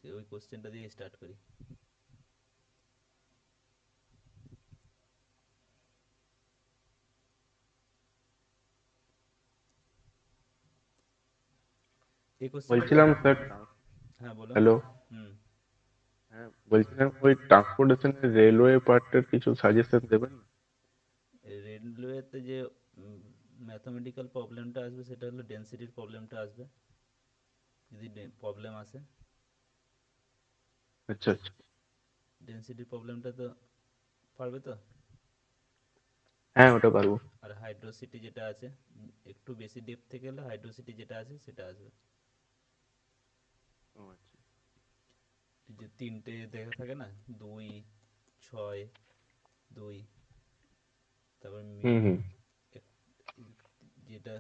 আজকে ওই কোশ্চেনটা দিয়ে স্টার্ট করি। এই কোশ্চেনটা বলছিলাম স্যার। হ্যাঁ বলো। হ্যালো। হুম। হ্যাঁ, বলছিলাম ওই ট্রান্সপোর্টেশনের রেলওয়ে পার্টের কিছু সাজেশন দেবেন না? রেলওয়েতে যে ম্যাথমেটিক্যাল প্রবলেমটা আসবে সেটা হলো ডেন্সিটির প্রবলেমটা আসবে, যদি প্রবলেম আসে। আচ্ছা আচ্ছা। ডেন্সিটির প্রবলেমটা তো পারবে তো। হ্যাঁ, ওটা পারবো। আর হাইড্রোসিটি যেটা আছে, একটু বেশি ডেপথ থেকে গেলে হাইড্রোসিটি যেটা আছে সেটা আসবে। ও আচ্ছা। এই যে তিনটে দেখা থাকে না, 2, 6, 2, তারপর হুম হুম। যেটা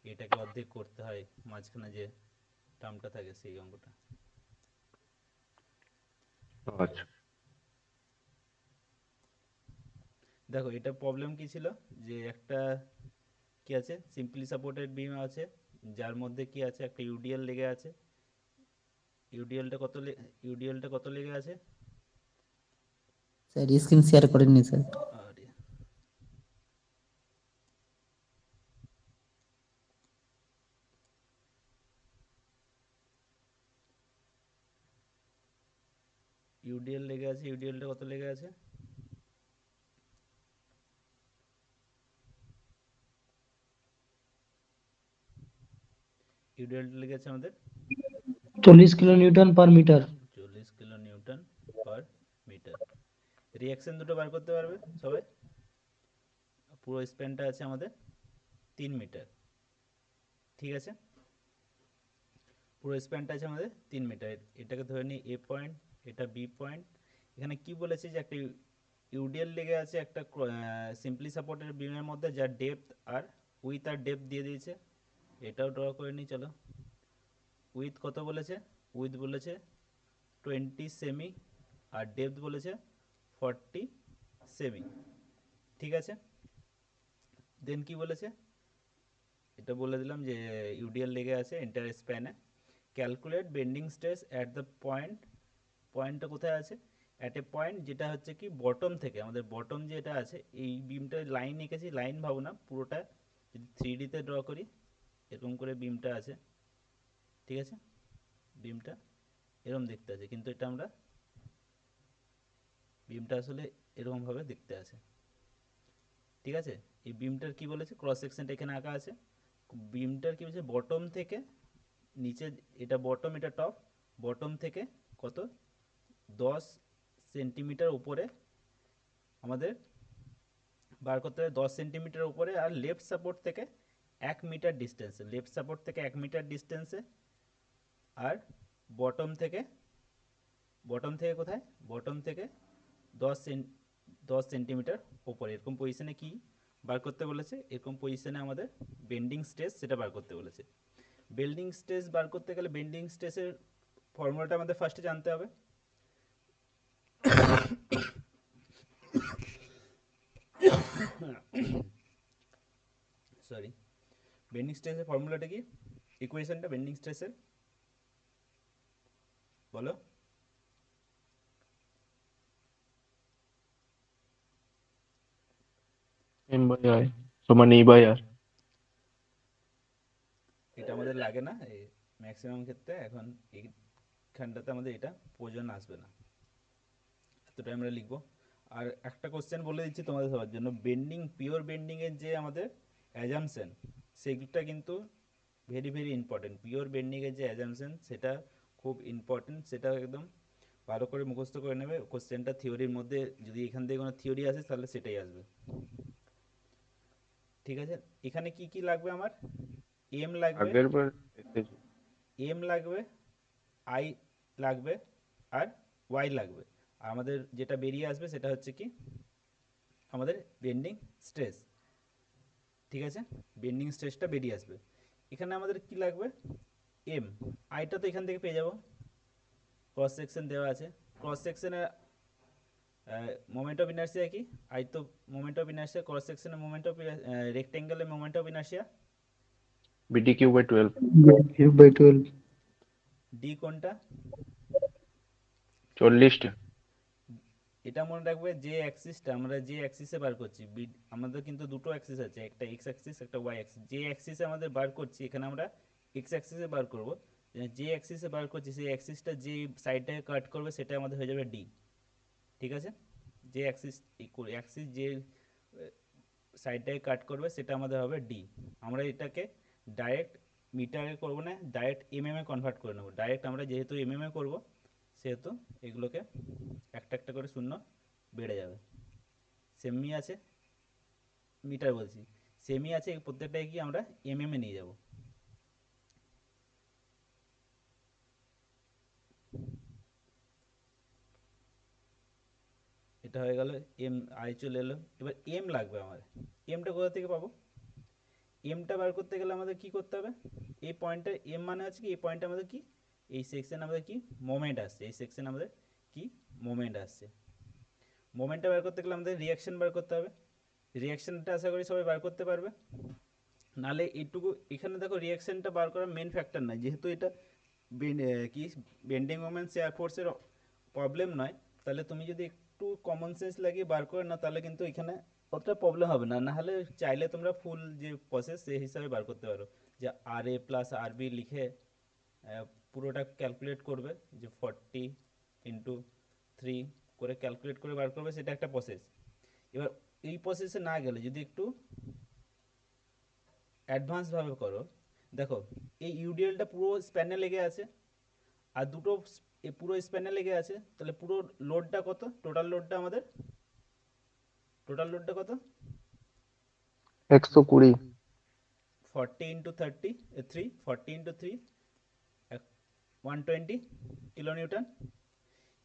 এটাকে অর্ধেক করতে হয়, মাঝখানে যে টার্মটা থাকে সেই অঙ্কটা। ও আচ্ছা। দেখো এটা প্রবলেম কি ছিল, যে একটা কি আছে, সিম্পলি সাপোর্টেড বিম আছে, যার মধ্যে কি আছে, একটা ইউডিএল লেগে আছে। ইউডিএলটা কত লেগে আছে? স্যার স্ক্রিন শেয়ার করেননি স্যার। আর ইউডিএল লেগে আছে, ইউডিএলটা কত লেগে আছে? ইউডিএলটা লেগে আছে আমাদের 40 kilo newton per metre. 40 kilo newton per metre. Reaction দুটো বার করতে পারবে সবাই? পুরো স্প্যানটা আছে আমাদের 3 মিটার, ঠিক আছে? পুরো স্প্যানটা আছে আমাদের 3 মিটার। এটাকে ধরে নিই এ পয়েন্ট, এটা বি পয়েন্ট। এখানে কি বলেছে, যে একটা ইউডিএল লেগে আছে একটা সিম্পলি সাপোর্টের বিমের মধ্যে, যার ডেপথ আর উইথ আর ডেপথ দিয়ে দিয়েছে। এটাও ড্র করে নিই চলো। উইথ কত বলেছে? উইথ বলেছে 20 সেমি, আর ডেপথ বলেছে 40 সেমি, ঠিক আছে? দেন কি বলেছে, এটা বলে দিলাম যে ইউডিএল লেগে আছে এন্টার স্প্যানে। Calculate bending stress at the point. পয়েন্টটা কোথায় আছে? অ্যাট এ পয়েন্ট যেটা হচ্ছে কি বটম থেকে, আমাদের বটম যেটা আছে, এই বিমটা লাইন এঁকেছি, লাইন ভাবো না পুরোটা, যদি 3D-তে ড্র করি এরকম করে বিমটা আছে, ঠিক আছে? বিমটা এরকম দেখতে আছে, কিন্তু এটা আমরা বিমটা আসলে এরকমভাবে দেখতে আছে, ঠিক আছে? এই বিমটার কি বলেছে, ক্রস সেকশনটা এখানে আঁকা আছে। বিমটার কি বলছে, বটম থেকে নিচে, এটা বটম এটা টপ, বটম থেকে কত 10 সেন্টিমিটার উপরে আমাদের বার করতে হবে, 10 সেন্টিমিটার উপরে। আর লেফট সাপোর্ট থেকে 1 মিটার ডিস্টেন্সে, লেফট সাপোর্ট থেকে 1 মিটার ডিস্টেন্সে। আর বটম থেকে, বটম থেকে কোথায়, বটম থেকে 10 সেন 10 সেন্টিমিটার ওপরে, এরকম পজিশনে কি বার করতে বলেছে, এরকম পজিশনে আমাদের বেন্ডিং স্ট্রেস সেটা বার করতে বলেছে। বেন্ডিং স্ট্রেস বার করতে গেলে বেন্ডিং স্ট্রেসের ফর্মুলাটা আমাদের ফার্স্টে জানতে হবে। সরি, বেন্ডিং স্ট্রেসের ফর্মুলাটা কি, ইকুয়েশনটা বেন্ডিং স্ট্রেসের বলো। M/I সমান E/R। এটা আমাদের লাগে না এই ম্যাক্সিমাম ক্ষেত্রে, এখন এইখানটাতে আমাদের এটা প্রয়োজন আসবে না, এতটাই আমরা লিখবো। আর একটা কোশ্চেন বলে দিচ্ছি তোমাদের সবার জন্য, বেন্ডিং, পিওর বেন্ডিংয়ের যে আমাদের অ্যাজামশন, সেটা কিন্তু ভেরি ভেরি ইম্পর্টেন্ট। পিওর বেন্ডিংয়ের যে অ্যাজামশন সেটা খুব ইম্পর্টেন্ট, সেটা একদম ভালো করে মুখস্থ করে নেবে। কোশ্চেনটা থিওরির মধ্যে, যদি এখান থেকে কোনো থিওরি আসে তাহলে সেটাই আসবে, ঠিক আছে? এখানে কি কি লাগবে আমার, এম লাগবে, আগের বার এসেছিল। এম লাগবে, আই লাগবে, আর ওয়াই লাগবে। আর আমাদের যেটা বেরিয়ে আসবে সেটা হচ্ছে কি আমাদের বেন্ডিং স্ট্রেস, ঠিক আছে? বেন্ডিং স্ট্রেসটা বেরিয়ে আসবে। এখানে আমাদের কি লাগবে, এম। আইটা তো এখান থেকে পেয়ে যাব, ক্রস সেকশন দেওয়া আছে। ক্রস সেকশনে মোমেন্ট অফ ইনার্সিয়া কি, আই তো মোমেন্ট অফ ইনার্সিয়া, ক্রস সেকশনে মোমেন্ট অফ রেক্টেঙ্গেলের moment of inertia. BT/12। Cube by 12। D কোনটা, 40টা। এটা মনে রাখবে, যে অ্যাক্সিসটা আমরা যে অ্যাক্সিসে বার করছি, আমাদের কিন্তু দুটো অ্যাক্সিস আছে, একটা এক্স অ্যাক্সিস একটা ওয়াই অ্যাক্সিস। যে অ্যাক্সিসে আমাদের বার করছি এখানে আমরা এক্স অ্যাক্সিসে বার করব, যে অ্যাক্সিসে বার করছি সেই অ্যাক্সিসটা যে সাইডটাকে কাট করবে সেটা আমাদের হয়ে যাবে ডি। ঠিক আছে, যে অ্যাক্সিস অ্যাক্সিস যে সাইডটাকে কাট করবে সেটা আমাদের হবে ডি। আমরা এটাকে ডাইরেক্ট মিটারে করব না, ডাইরেক্ট এমএম এ কনভার্ট করে নেব। ডাইরেক্ট আমরা যেহেতু এমএম এ করব সেহেতু এগুলোকে একটা একটা করে শূন্য বেড়ে যাবে। সেমি আছে, মিটার বলছি, সেমি আছে, প্রত্যেকটাই কি আমরা এমএম এ নিয়ে যাব। এটা হয়ে গেল, এম আই চলে এলো। এবার এম লাগবে আমার। এমটা কোথা থেকে পাবো? এমটা বার করতে গেলে আমাদের কি করতে হবে? এই পয়েন্টটা এম মানে হচ্ছে কি, এই পয়েন্টটা আমাদের কি, এই সেকশন আমাদের কি মোমেন্ট আসছে, এই সেকশন আমাদের কি মোমেন্ট আসছে। মোমেন্টটা বার করতে গেলে আমাদের রিয়াকশন বার করতে হবে। রিয়াকশনটা আশা করি সবাই বার করতে পারবে। নালে এইটুকু এখানে দেখো, রিয়াকশনটা বার করার মেন ফ্যাক্টর নয়, যেহেতু এটা কি বেন্ডিং মোমেন্ট শেয়ার ফোর্সের প্রবলেম নয়, তাহলে তুমি যদি একটু কমন সেন্স লাগিয়ে বার করে না, তাহলে কিন্তু এখানে অতটা প্রবলেম হবে না। নাহলে চাইলে তোমরা ফুল যে প্রসেস সেই হিসাবে বার করতে পারো, যে আর এ প্লাস আর বি লিখে পুরোটা ক্যালকুলেট করবে, যে 40 × 3 করে ক্যালকুলেট করে বার করবে, সেটা একটা প্রসেস। এবার এই প্রসেসে না গেলে যদি একটু অ্যাডভান্সভাবে করো, দেখো এই ইউডিএলটা পুরো স্প্যানে লেগে আছে, আর দুটো পুরো স্প্যানে লেগে আছে, তাহলে পুরো লোডটা কত? টোটাল লোডটা আমাদের, টোটাল লোডটা কত? 120। 40 × 3 120 কিলোনিউটন।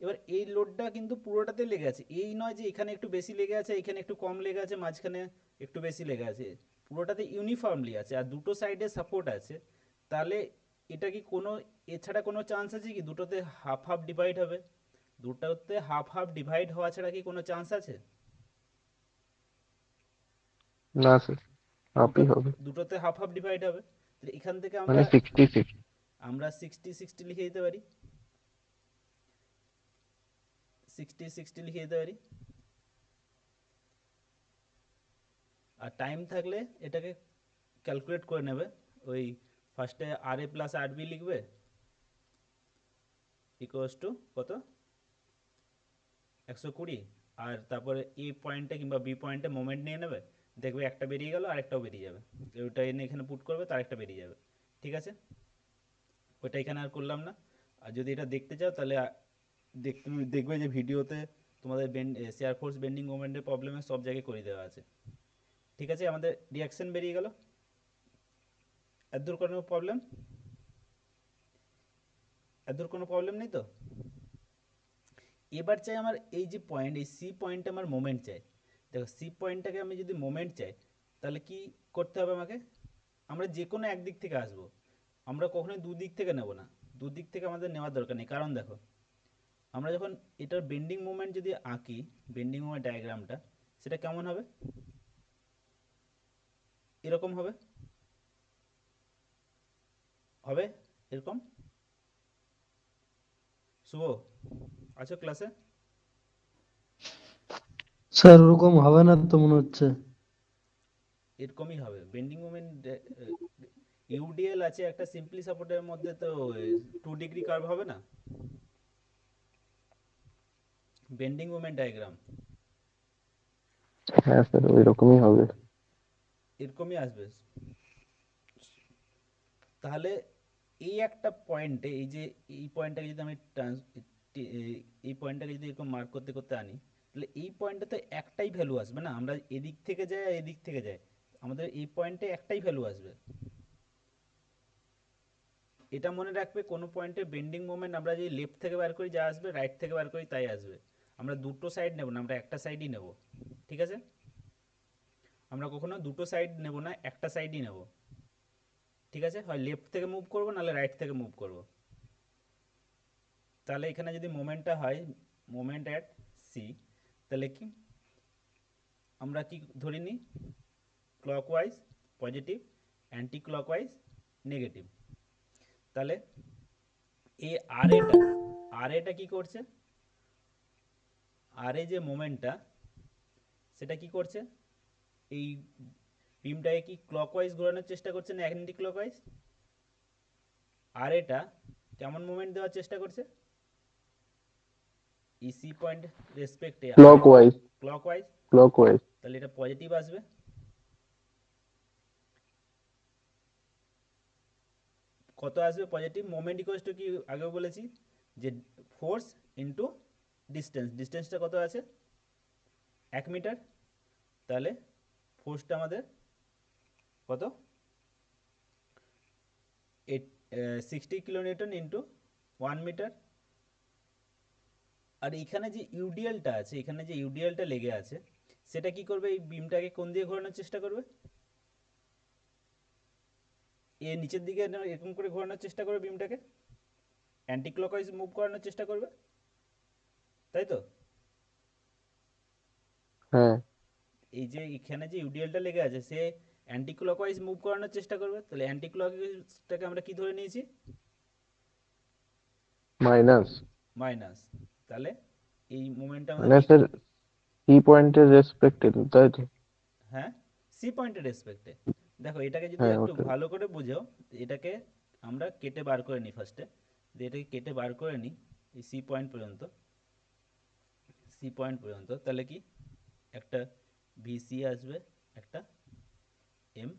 এবার এই লোডটা কিন্তু পুরোটাতে লেগে আছে, এই নয় যে এখানে একটু বেশি লেগে আছে, এখানে একটু কম লেগে আছে, মাঝখানে একটু বেশি লেগে আছে, পুরোটাতে ইউনিফর্মলি আছে, আর দুটো সাইডে সাপোর্ট আছে। তাহলে এটা কি কোনো, এছাড়া কোনো চান্স আছে কি দুটোতে হাফ হাফ ডিভাইড হবে? দুটোতে হাফ হাফ ডিভাইড হওয়া ছাড়া কি কোনো চান্স আছে? না স্যার, দুটো, হাফই হবে, দুটোতে হাফ হাফ ডিভাইড হবে। তাহলে এখান থেকে মানে আমরা 66। আমরা 60 লিখে দিতে পারি, 60 লিখে দিতে পারি। আর টাইম থাকলে এটাকে ক্যালকুলেট করে নেবে। ওই ফার্স্টে আর এ প্লাস আর বি লিখবে, ইকুয়ালস টু কত, 120। আর তারপরে এ পয়েন্টে কিংবা বি পয়েন্টে মোমেন্ট নিয়ে নেবে, দেখবে একটা বেরিয়ে গেল, আরেকটাও বেরিয়ে যাবে। ওইটা এনে এখানে পুট করবে, তার একটা বেরিয়ে যাবে। ঠিক আছে, ওইটা এখানে আর করলাম না। আর যদি এটা দেখতে চাও তাহলে দেখবে যে ভিডিওতে তোমাদের শেয়ার ফোর্স বেন্ডিং মোমেন্টের প্রবলেমে সব জায়গায় করে দেওয়া আছে। ঠিক আছে, আমাদের রিয়াকশন বেরিয়ে গেল। এত কোনো প্রবলেম, এত কোনো প্রবলেম নেই তো? এবার চাই আমার এই যে পয়েন্ট, এই সি পয়েন্টে আমার মোমেন্ট চাই। দেখো সি পয়েন্টটাকে আমি যদি মোমেন্ট চাই, তাহলে কি করতে হবে আমাকে? আমরা যে কোনো একদিক থেকে আসবো, আমরা কখনোই দুদিক থেকে নেব না। দুদিক থেকে আমাদের নেওয়ার দরকার নেই, কারণ দেখো আমরা যখন এটার বেন্ডিং মোমেন্ট যদি আঁকি, বেন্ডিং মোমেন্ট ডায়াগ্রামটা, সেটা কেমন হবে? এরকম হবে, হবে এরকম। শুভ, আছো ক্লাসে? স্যার ওরকম হবে না তো মনে হচ্ছে। এরকমই হবে বেন্ডিং মোমেন্ট। ইউডিএল আছে একটা সিম্পলি সাপোর্টের মধ্যে, তো 2 ডিগ্রি কার্ভ হবে না বেন্ডিং মোমেন্ট ডায়াগ্রাম? হ্যাঁ স্যার, ওই রকমই হবে। এরকমই আসবে। তাহলে এই একটা পয়েন্টে, এই যে এই পয়েন্টটাকে যদি আমি এই পয়েন্টটাকে যদি এরকম মার্ক করতে করতে আনি, তাহলে এই পয়েন্টে তো একটাই ভ্যালু আসবে না, আমরা এদিক থেকে যাই আর এদিক থেকে যাই, আমাদের এই পয়েন্টে একটাই ভ্যালু আসবে। এটা মনে রাখবে, কোনো পয়েন্টে বেন্ডিং মোমেন্ট আমরা যদি লেফট থেকে বার করি যা আসবে, রাইট থেকে বার করি তাই আসবে। আমরা দুটো সাইড নেব না, আমরা একটা সাইডই নেব। ঠিক আছে, আমরা কখনো দুটো সাইড নেব না, একটা সাইডই নেব। ঠিক আছে, হয় লেফট থেকে মুভ করবো, নাহলে রাইট থেকে মুভ করব। তাহলে এখানে যদি মোমেন্টটা হয় মোমেন্ট অ্যাট সি, তাহলে কি আমরা কি ধরে নিই? Clockwise positive, anti clockwise negative. তাহলে এই আর এটা কি করছে? আর এই যে মোমেন্টটা সেটা কি করছে, এই বিমটাকে কি ক্লকওয়াইজ ঘোরানোর চেষ্টা করছে না অ্যান্টি ক্লকওয়াইজ? আর এটা কেমন মোমেন্ট দেওয়ার চেষ্টা করছে ইসি পয়েন্ট রেসপেক্টে? আর ক্লকওয়াইজ। ক্লকওয়াইজ। ক্লকওয়াইজ। তাহলে এটা পজিটিভ আসবে। কত আসবে পজিটিভ? মোমেন্ট ইকুয়ালস টু কি আগেও বলেছি যে ফোর্স ইন্টু ডিস্টেন্স। ডিস্টেন্সটা কত আছে? 1 মিটার। তাহলে ফোর্সটা আমাদের কত? 60 কিলোনিউটন ইন্টু 1 মিটার। আর এখানে যে ইউডিএলটা আছে, এখানে যে ইউডিএলটা লেগে আছে সেটা কি করবে? এই বিমটাকে কোন দিয়ে ঘোরানোর চেষ্টা করবে? এ নিচের দিকে এরকম করে ঘোরানোর চেষ্টা করবে বিমটাকে, অ্যান্টি ক্লকওয়াইজ মুভ করানোর চেষ্টা করবে, তাই তো? হ্যাঁ। এই যে এখানে যে ইউডিএলটা লেগে আছে সে অ্যান্টি ক্লকওয়াইজ মুভ করানোর চেষ্টা করবে, তাহলে অ্যান্টি ক্লকওয়াইজটাকে আমরা কি ধরে নিয়েছি? মাইনাস। মাইনাস। তাহলে এই মোমেন্টটা আমাদের মানে কি? স্যার সি পয়েন্টের রেসপেক্টে, তাই তো? হ্যাঁ, সি পয়েন্টের রেসপেক্টে। দেখো এটাকে যদি হ্যাঁ একটু ওটাই। ভালো করে বুঝো, এটাকে আমরা কেটে বার করে নিই ফার্স্টে। এটাকে কেটে বার করে নিই এই সি পয়েন্ট পর্যন্ত। সি পয়েন্ট পর্যন্ত তাহলে কি একটা ভিসি আসবে, একটা এম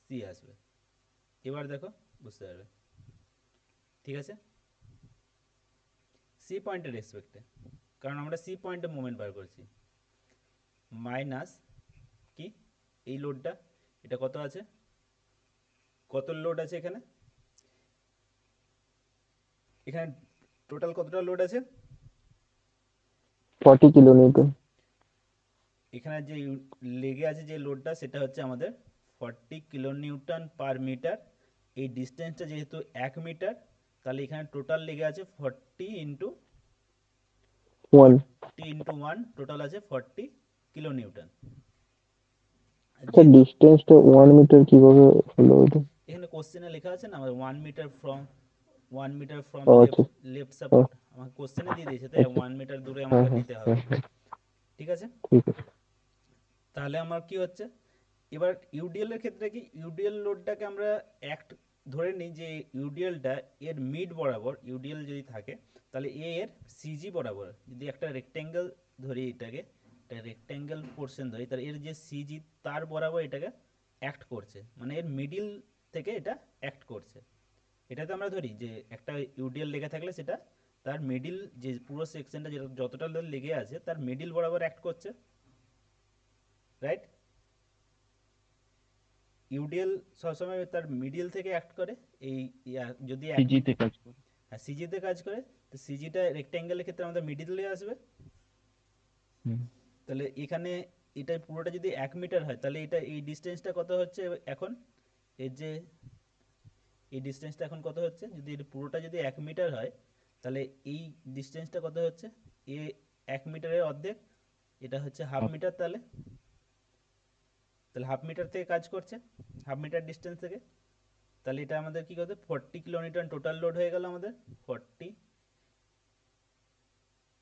সি আসবে। এবার দেখো বুঝতে পারবে, ঠিক আছে? সি পয়েন্টের রেসপেক্টে, কারণ আমরা সি পয়েন্টে মুভমেন্ট বার করছি। মাইনাস কি এই লোডটা, এটা কত আছে, কত লোড আছে এখানে? এখানে টোটাল কতটা লোড আছে? 40 কিলোনিউটন। এখানে যে লেগে আছে যে লোডটা সেটা হচ্ছে আমাদের 40 কিলোনিউটন পার মিটার। এই ডিস্টেন্সটা যেহেতু 1 মিটার, তাহলে এখানে টোটাল লেগে আছে 40 ইন্টু 1। 40 ইন্টু 1, টোটাল আছে 40 কিলোনিউটন। স্যার যেহেতু ডিস্টেন্সটা 1 মিটার কিভাবে হলো ওটা? এখানে কোশ্চেনে লেখা আছে না আমাদের 1 মিটার ফ্রম, 1 মিটার ফ্রম ও লেফট আচ্ছা। লেফট ও সাপোর্ট আমাকে কোশ্চেনে দিয়ে দিয়েছে, তাই আচ্ছা। 1 মিটার দূরে হ্যাঁ আমাকে হ্যাঁ নিতে হবে। হ্যাঁ হ্যাঁ, ঠিক আছে? ঠিক আছে। তাহলে আমার কি হচ্ছে, এবার ইউডিএল এর ক্ষেত্রে কি ইউডিএল লোডটাকে আমরা অ্যাক্ট ধরে নিই যে ইউডিএলটা এর মিড বরাবর, ইউডিএল যদি থাকে তাহলে এ এর সিজি বরাবর যদি একটা রেক্ট্যাঙ্গেল ধরি, এটাকে একটা রেক্ট্যাঙ্গেল পোর্শন ধরি, তাহলে এর যে সিজি তার বরাবর এটাকে অ্যাক্ট করছে, মানে এর মিডিল থেকে এটা অ্যাক্ট করছে। এটা তো আমরা ধরি যে একটা ইউডিএল লেগে থাকলে সেটা তার মিডিল যে পুরো সেকশনটা যেটা যতটা লেগে আছে তার মিডিল বরাবর অ্যাক্ট করছে, রাইট? ইউডিএল সবসময় তার মিডিল থেকে অ্যাক্ট করে। এই যদি এক সিজিতে কাজ করে। হ্যাঁ সিজিতে কাজ করে, তো সিজিটা রেক্ট্যাঙ্গেলের ক্ষেত্রে আমাদের মিডিলে আসবে। হুম। তাহলে এখানে এটা পুরোটা যদি 1 মিটার হয় তাহলে এটা এই ডিস্টেন্সটা কত হচ্ছে এখন, এর যে এই ডিস্টেন্সটা এখন কত হচ্ছে, যদি এটা পুরোটা যদি 1 মিটার হয় তাহলে এই ডিস্টেন্সটা কত হচ্ছে, এ 1 মিটারের অর্ধেক, এটা হচ্ছে হাফ মিটার। তাহলে তাহলে হাফ মিটার থেকে কাজ করছে, হাফ মিটার ডিস্টেন্স থেকে। তাহলে এটা আমাদের কি করতে, 40 কিলোনিউটন টোটাল লোড হয়ে গেল আমাদের। 40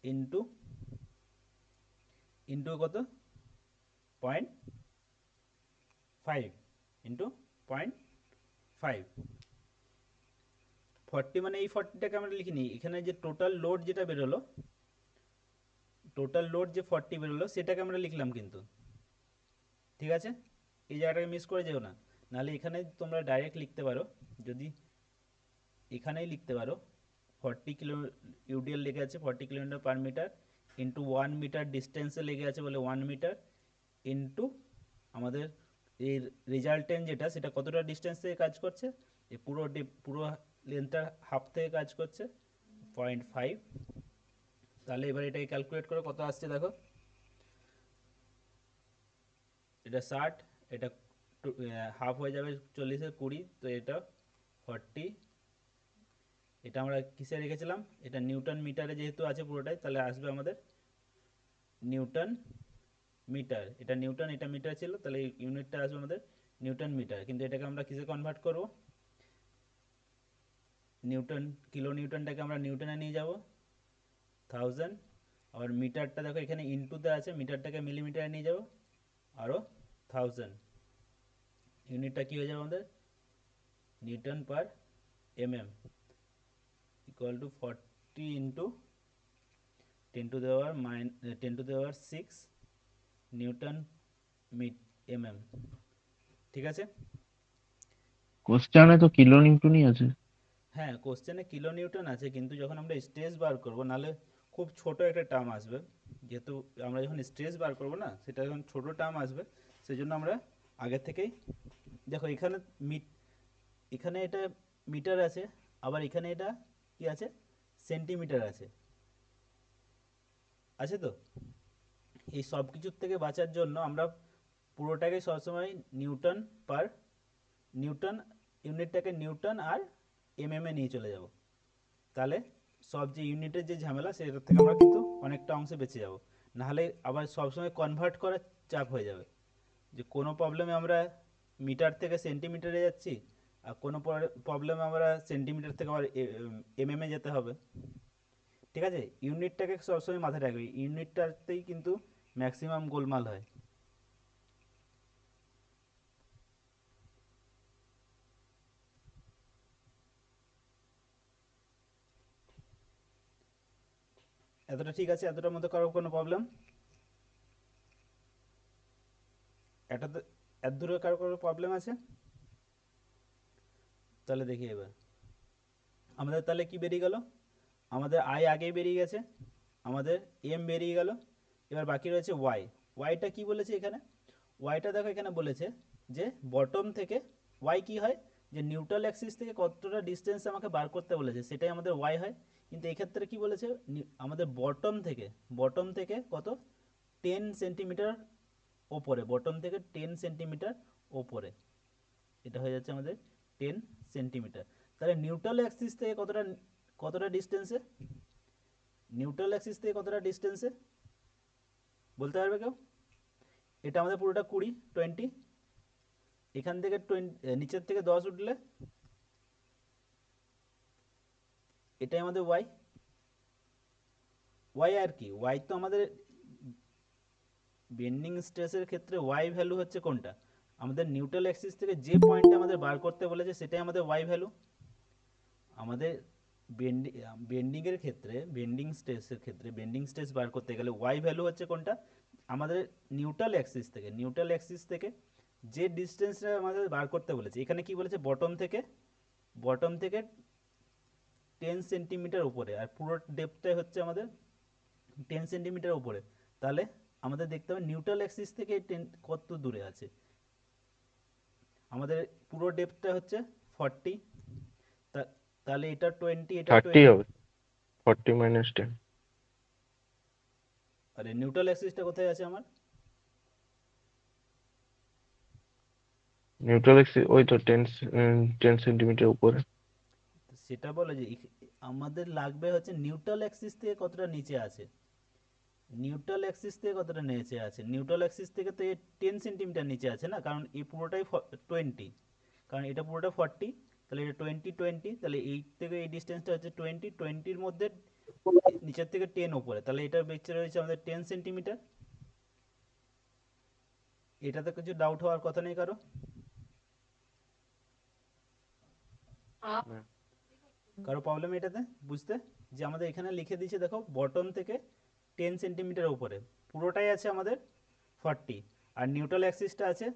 ইন্টু ইন্টু কত, 0.5 ইন্টু 0.5। 40 মানে এই 40টাকে আমরা লিখে নিই, এখানে যে টোটাল লোড যেটা বেরোলো, টোটাল লোড যে 40 বেরোলো সেটাকে আমরা লিখলাম কিন্তু, ঠিক আছে? এই জায়গাটাকে মিস করে যেও না, নাহলে এখানে তোমরা ডাইরেক্ট লিখতে পারো, যদি এখানেই লিখতে পারো 40 কিলো ইউডিএল লেগে আছে 40 kilometre per metre into 1 metre ডিস্টেন্সে লেগে আছে বলে 1 মিটার ইন্টু আমাদের এর রেজাল্টেন্ট যেটা সেটা কতটা ডিস্টেন্স থেকে কাজ করছে, এই পুরো লেন্থটার হাফ থেকে কাজ করছে 0.5। তাহলে এবার এটাকে ক্যালকুলেট করে কত আসছে দেখো, এটা 60, এটা হাফ হয়ে যাবে 40-এর 20, তো এটা 40। এটা আমরা কিসে রেখেছিলাম, এটা নিউটন মিটারে যেহেতু আছে পুরোটাই, তাহলে আসবে আমাদের নিউটন মিটার। এটা নিউটন এটা মিটার ছিল, তাহলে এই ইউনিটটা আসবে আমাদের নিউটন মিটার। কিন্তু এটাকে আমরা কিসে কনভার্ট করব, নিউটন কিলো নিউটনটাকে আমরা নিউটনে নিয়ে যাব 1000, আবার মিটারটা দেখো এখানে ইনটুতে আছে, মিটারটাকে মিলিমিটারে নিয়ে যাবো, আরও 1000, ইউনিটটা কি হয়ে যাবে আমাদের, newton per mm, equal to 40 into 10 to the power 6 newton mm. ঠিক আছে? কোশ্চেনে তো কিলো নিউটনই আছে। হ্যাঁ, কোশ্চেনে কিলো নিউটন আছে, কিন্তু যখন আমরা স্ট্রেস বার করব, নাহলে খুব ছোট একটা টার্ম আসবে, যেহেতু আমরা যখন স্ট্রেস বার করব না, সেটা যখন ছোট টার্ম আসবে, সেই জন্য আমরা আগে থেকেই, দেখো এখানে এখানে এটা মিটার আছে, আবার এখানে এটা কি আছে, সেন্টিমিটার আছে, আছে তো? এই সব কিছুর থেকে বাঁচার জন্য আমরা পুরোটাকে সবসময় নিউটন পার, নিউটন ইউনিটটাকে নিউটন আর এমএম এ নিয়ে চলে যাব, তাহলে সব যে ইউনিটের যে ঝামেলা সেটার থেকে আমরা কিন্তু অনেকটা অংশে বেঁচে যাব। নাহলে আবার সবসময় কনভার্ট করার চাপ হয়ে যাবে, যে কোনো প্রবলেমে আমরা মিটার থেকে সেন্টিমিটারে যাচ্ছি, আর কোনো প্রবলেমে আমরা সেন্টিমিটার থেকে আবার এমএম এ যেতে হবে। ঠিক আছে? ইউনিটটাকে সবসময় মাথায় রাখবে, ইউনিটটাতেই কিন্তু ম্যাক্সিমাম গোলমাল হয়। এতটা ঠিক আছে? এতটার মধ্যে কারো কোনো প্রবলেম? এটাতে এত দূরে কারো কোনো প্রবলেম আছে? তাহলে দেখি এবার আমাদের তাহলে কি বেরিয়ে গেল, আমাদের আই আগেই বেরিয়ে গেছে, আমাদের এম বেরিয়ে গেল, এবার বাকি রয়েছে ওয়াই। ওয়াইটা কি বলেছে এখানে, ওয়াইটা দেখো এখানে বলেছে যে বটম থেকে, ওয়াই কি হয়, যে নিউট্রাল অ্যাক্সিস থেকে কতটা ডিস্টেন্স আমাকে বার করতে বলেছে, সেটাই আমাদের ওয়াই হয়। কিন্তু এক্ষেত্রে কি বলেছে, আমাদের বটম থেকে কত, 10 সেন্টিমিটার ওপরে, বটম থেকে 10 সেন্টিমিটার ওপরে, এটা হয়ে যাচ্ছে আমাদের 10 সেন্টিমিটার। তাহলে নিউট্রাল অ্যাক্সিস থেকে কতটা, কতটা ডিস্টেন্সে, নিউট্রাল অ্যাক্সিস থেকে কতটা ডিস্টেন্সে বলতে পারবে কেউ? এটা আমাদের পুরোটা 20, এখান থেকে 20, নিচের থেকে 10 উঠলে এটাই আমাদের ওয়াই। ওয়াই আর কি, ওয়াই তো আমাদের বেন্ডিং স্ট্রেসের ক্ষেত্রে ওয়াই ভ্যালু হচ্ছে কোনটা, আমাদের নিউট্রাল অ্যাক্সিস থেকে যে পয়েন্টটা আমাদের বার করতে বলেছে সেটাই আমাদের ওয়াই ভ্যালু। আমাদের বেন্ডিংয়ের ক্ষেত্রে, বেন্ডিং স্ট্রেস বার করতে গেলে ওয়াই ভ্যালু হচ্ছে কোনটা, আমাদের নিউট্রাল অ্যাক্সিস থেকে যে ডিস্টেন্সটা আমাদের বার করতে বলেছে, এখানে কি বলেছে, বটম থেকে 10 সেন্টিমিটার উপরে, আর পুরো ডেপথটাই হচ্ছে আমাদের 10 সেন্টিমিটার উপরে। তাহলে আমাদের দেখতে হবে নিউট্রাল অ্যাক্সিস থেকে কত দূরে আছে, আমাদের পুরো ডেপথটা হচ্ছে 40, তাহলে এটা 20, এটা 30 20, হবে, 40 - 10। আরে নিউট্রাল অ্যাক্সিসটা কোথায় আছে আমার, নিউট্রাল এক্সিস ওই তো 10 সেন্টিমিটার উপরে। সেটা বলে যে আমাদের লাগবে হচ্ছে নিউট্রাল অ্যাক্সিস থেকে কতটা নিচে আছে, নিউট্রাল অ্যাক্সিস থেকে তো 10 সেন্টিমিটার নিচে আছে না, কারণ এই পুরোটাই 20, কারণ এটা পুরোটা 40, তাহলে এটা 20, তাহলে এই থেকে এই ডিস্টেন্সটা হচ্ছে 20-20-র মধ্যে নিচের থেকে 10 উপরে, তাহলে এটা বেঁচে রয়েছে আমাদের 10 সেন্টিমিটার। এটাতে কিছু ডাউট হওয়ার কথা নেই কারো? না। কারো প্রবলেম এটাতে বুঝতে, যে আমাদের এখানে লিখে দিয়েছে দেখো, বটম থেকে 10 সেন্টিমিটার উপরে, পুরোটাই আছে আমাদের 40, আর নিউট্রাল অ্যাক্সিসটা আছে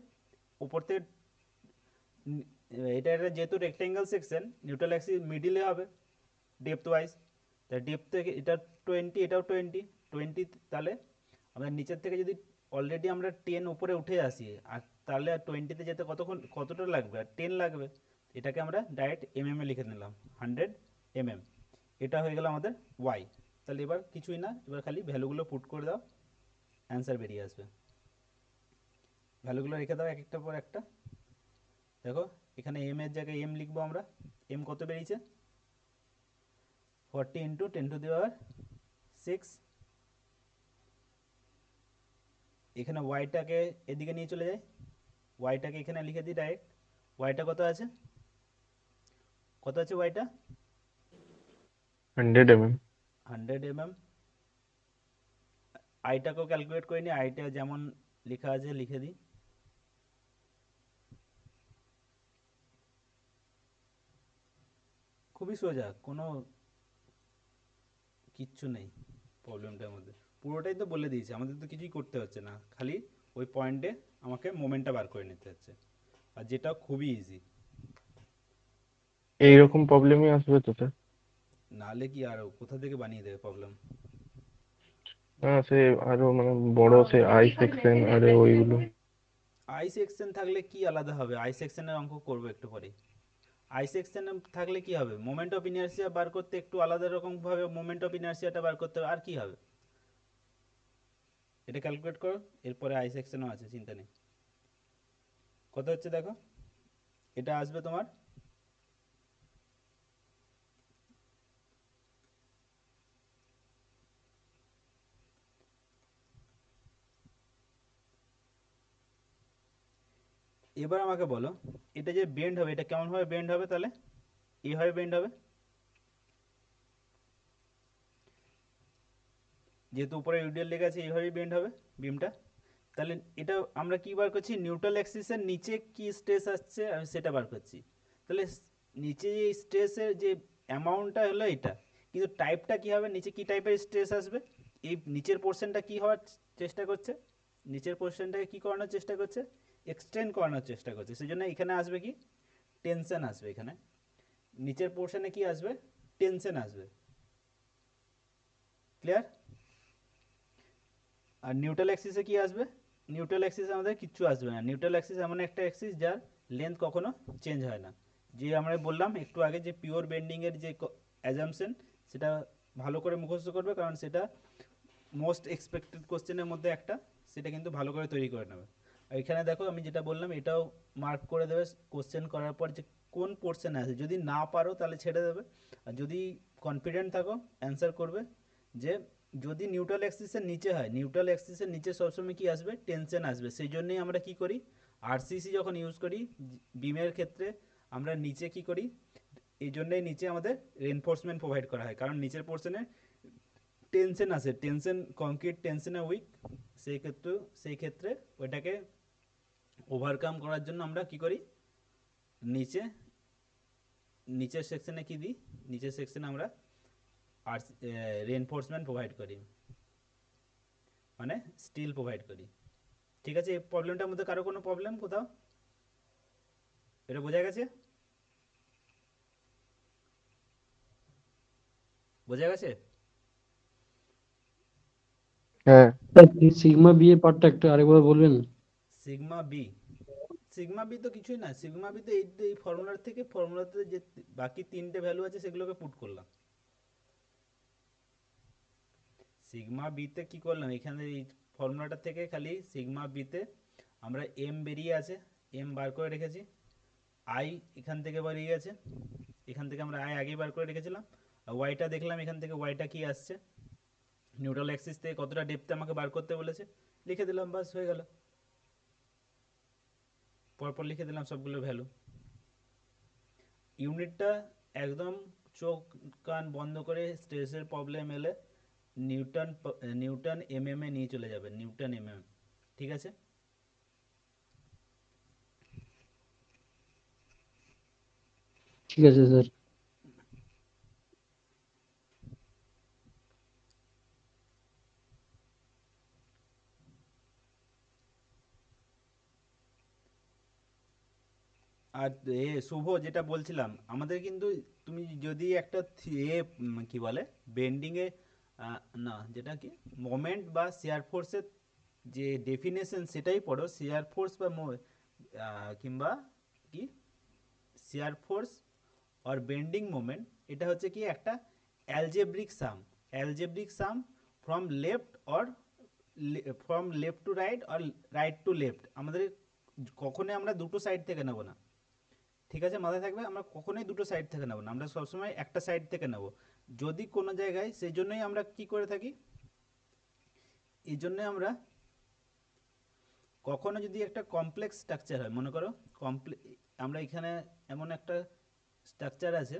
উপর থেকে, এটা যেহেতু রেক্টেঙ্গেল সেকশন, নিউট্রাল অ্যাক্সিস মিডিলে হবে ডেপথ ওয়াইজ, তা ডেপথ থেকে এটা 20, এটাও 20, তাহলে আমরা নিচের থেকে যদি অলরেডি আমরা 10 উপরে উঠে আসি, আর তাহলে আর 20-তে যেতে কতটা লাগবে, আর 10 লাগবে, এটাকে আমরা ডাইরেক্ট এমএম এ লিখে নিলাম, 100 mm। এটা হয়ে গেল আমাদের ওয়াই। তাহলে এবার কিছুই না, এবার খালি ভ্যালুগুলো পুট করে দাও, অ্যান্সার বেরিয়ে আসবে। ভ্যালুগুলো রেখে দাও এক একটা পর একটা। দেখো এখানে এম এর জায়গায় এম লিখবো আমরা, এম কত বেরিয়েছে, 40 ইন্টু 10 to the power 6। এখানে ওয়াইটাকে এদিকে নিয়ে চলে যায়, ওয়াইটাকে এখানে লিখে দিই ডাইরেক্ট, ওয়াইটা কত আছে, ওয়াইটা 100 mm। 100 mm। আইটাকেও ক্যালকুলেট করে নিই, আইটা যেমন লেখা আছে লিখে দিই। খুবই সোজা, কোনো কিচ্ছু নেই প্রবলেমটার মধ্যে, পুরোটাই তো বলে দিয়েছি, আমাদের তো কিছুই করতে হচ্ছে না, খালি ওই পয়েন্টে আমাকে মোমেন্টটা বার করে নিতে হচ্ছে, আর যেটা খুবই ইজি। এইরকম প্রবলেমই আসবে তো স্যার? নাহলে কি আর কোথা থেকে বানিয়ে দেবে প্রবলেম? না সে আরো মানে বড় সে আই সেকশন আরে ওইগুলো। আই সেকশন থাকলে কি আলাদা হবে, আই সেকশনের অঙ্ক করবো একটু পরে। আই সেকশনে থাকলে কি হবে, মোমেন্ট অফ ইনার্সিয়া বার করতে একটু আলাদা রকম ভাবে মোমেন্ট অফ ইনার্সিয়াটা বার করতে হবে, আর কি হবে, এটা ক্যালকুলেট করো, এরপরে আই সেকশনও আছে, চিন্তা নেই। কত হচ্ছে দেখো, এটা আসবে তোমার এবার আমাকে বলো, এটা যে বেন্ড হবে এটা কেমন ভাবে বেন্ড হবে তাহলে? এইভাবে বেন্ড হবে, যেহেতু উপরে ইউডিএল লেগে আছে এইভাবেই বেন্ড হবে বিমটা। তাহলে এটা আমরা কি বার করছি, নিউট্রাল অ্যাক্সিসের নিচে কি স্ট্রেস আসছে আমি সেটা বার করছি। তাহলে নিচে যে স্ট্রেসের যে অ্যামাউন্টটা হলো এটা, কিন্তু টাইপটা কি হবে, নিচে কি টাইপের স্ট্রেস আসবে, এই নিচের পোর্শনটা কি হওয়ার চেষ্টা করছে, নিচের পোর্শনটাকে কি করানোর চেষ্টা করছে, এক্সটেন্ড করানোর চেষ্টা করছে, সেই জন্য এখানে আসবে কি, টেনশন আসবে, এখানে নিচের পোর্শনে কি আসবে, টেনশন আসবে। ক্লিয়ার? আর নিউট্রাল অ্যাক্সিসে কি আসবে, নিউট্রাল অ্যাক্সিসে আমাদের কিচ্ছু আসবে না, নিউট্রাল অ্যাক্সিস এমন একটা অ্যাক্সিস যার লেন্থ কখনো চেঞ্জ হয় না। যে আমরা বললাম একটু আগে যে পিওর বেন্ডিং এর যে অ্যাজাম্পশন, সেটা ভালো করে মুখস্থ করবে, কারণ সেটা মোস্ট এক্সপেক্টেড কোশ্চেনের মধ্যে একটা, সেটা কিন্তু ভালো করে তৈরি করে নেবে। আর এখানে দেখো আমি যেটা বললাম এটাও মার্ক করে দেবে কোশ্চেন করার পর, যে কোন পোর্শনে আছে, যদি না পারো তাহলে ছেড়ে দেবে, আর যদি কনফিডেন্ট থাকো অ্যান্সার করবে। যে যদি নিউট্রাল অ্যাক্সিসের নিচে হয়, নিউট্রাল অ্যাক্সিসের নিচে সবসময় কি আসবে, টেনশন আসবে, সেই জন্যই আমরা কি করি, আরসিসি যখন ইউজ করি বিমের ক্ষেত্রে, আমরা নিচে কি করি, এই জন্যই নিচে আমাদের রেনফোর্সমেন্ট প্রোভাইড করা হয়, কারণ নিচের পোর্শনে টেনশন আছে, টেনশন কংক্রিট টেনশনে উইক, সেই ক্ষেত্রে ওইটাকে ওভারকাম করার জন্য আমরা কি করি, নিচে নিচের সেকশনে কি দিই, নিচের সেকশনে আমরা আর রেনফোর্সমেন্ট প্রোভাইড করি, মানে স্টিল প্রোভাইড করি। ঠিক আছে, এই প্রবলেমটার মধ্যে কারো কোনো প্রবলেম কোথাও, এটা বোঝা গেছে, বোঝা গেছে? হ্যাঁ। সিগমা বি এর পার্টটা একটু আরেকবার বলবেন? সিগমা বি, সিগমা বি তো কিছুই না, সিগমা বি তো এই ফর্মুলার থেকে, ফর্মুলাতে যে বাকি তিনটে ভ্যালু আছে সেগুলোকে পুট করলাম। সিগমা বিতে কি করলাম, এখানে এই ফর্মুলাটা থেকে খালি সিগমা বিতে আমরা এম বেরিয়ে আছে, এম বার করে রেখেছি, আই এখান থেকে বেরিয়ে গেছে, এখান থেকে আমরা আই আগেই বার করে রেখেছিলাম, আর ওয়াইটা দেখলাম এখান থেকে ওয়াইটা কি আসছে, নিউট্রাল অ্যাক্সিস থেকে কতটা ডেপথে আমাকে বার করতে বলেছে, লিখে দিলাম, বাস হয়ে গেল, পরপর লিখে দিলাম সবগুলো ভ্যালু। ইউনিটটা একদম চোখ কান বন্ধ করে স্ট্রেসের প্রবলেম এলে নিউটন, নিউটন এমএম এ নিয়ে চলে যাবে, নিউটন এমএম, ঠিক আছে? ঠিক আছে স্যার। আর শুভ যেটা বলছিলাম, আমাদের কিন্তু তুমি যদি একটা কি বলে বেন্ডিং এ, না যেটা কি মোমেন্ট বা শিয়ার ফোর্সের যে ডেফিনেশন সেটাই পড়ো, শিয়ার ফোর্স বা কিংবা কি শিয়ার ফোর্স আর বেন্ডিং মোমেন্ট, এটা হচ্ছে কি একটা algebraic sum, algebraic sum from left or from left to right আর রাইট টু লেফট, আমাদের কখনোই আমরা দুটো সাইড থেকে নেব না, ঠিক আছে, মাথায় থাকবে, আমরা কখনোই দুটো সাইড থেকে নেব না, আমরা সবসময় একটা সাইড থেকে নেব। যদি কোনো জায়গায়, সেই জন্যই আমরা কি করে থাকি, এই জন্যই আমরা কখনো যদি একটা কমপ্লেক্স স্ট্রাকচার হয়, মনে করো আমরা এখানে এমন একটা স্ট্রাকচার আছে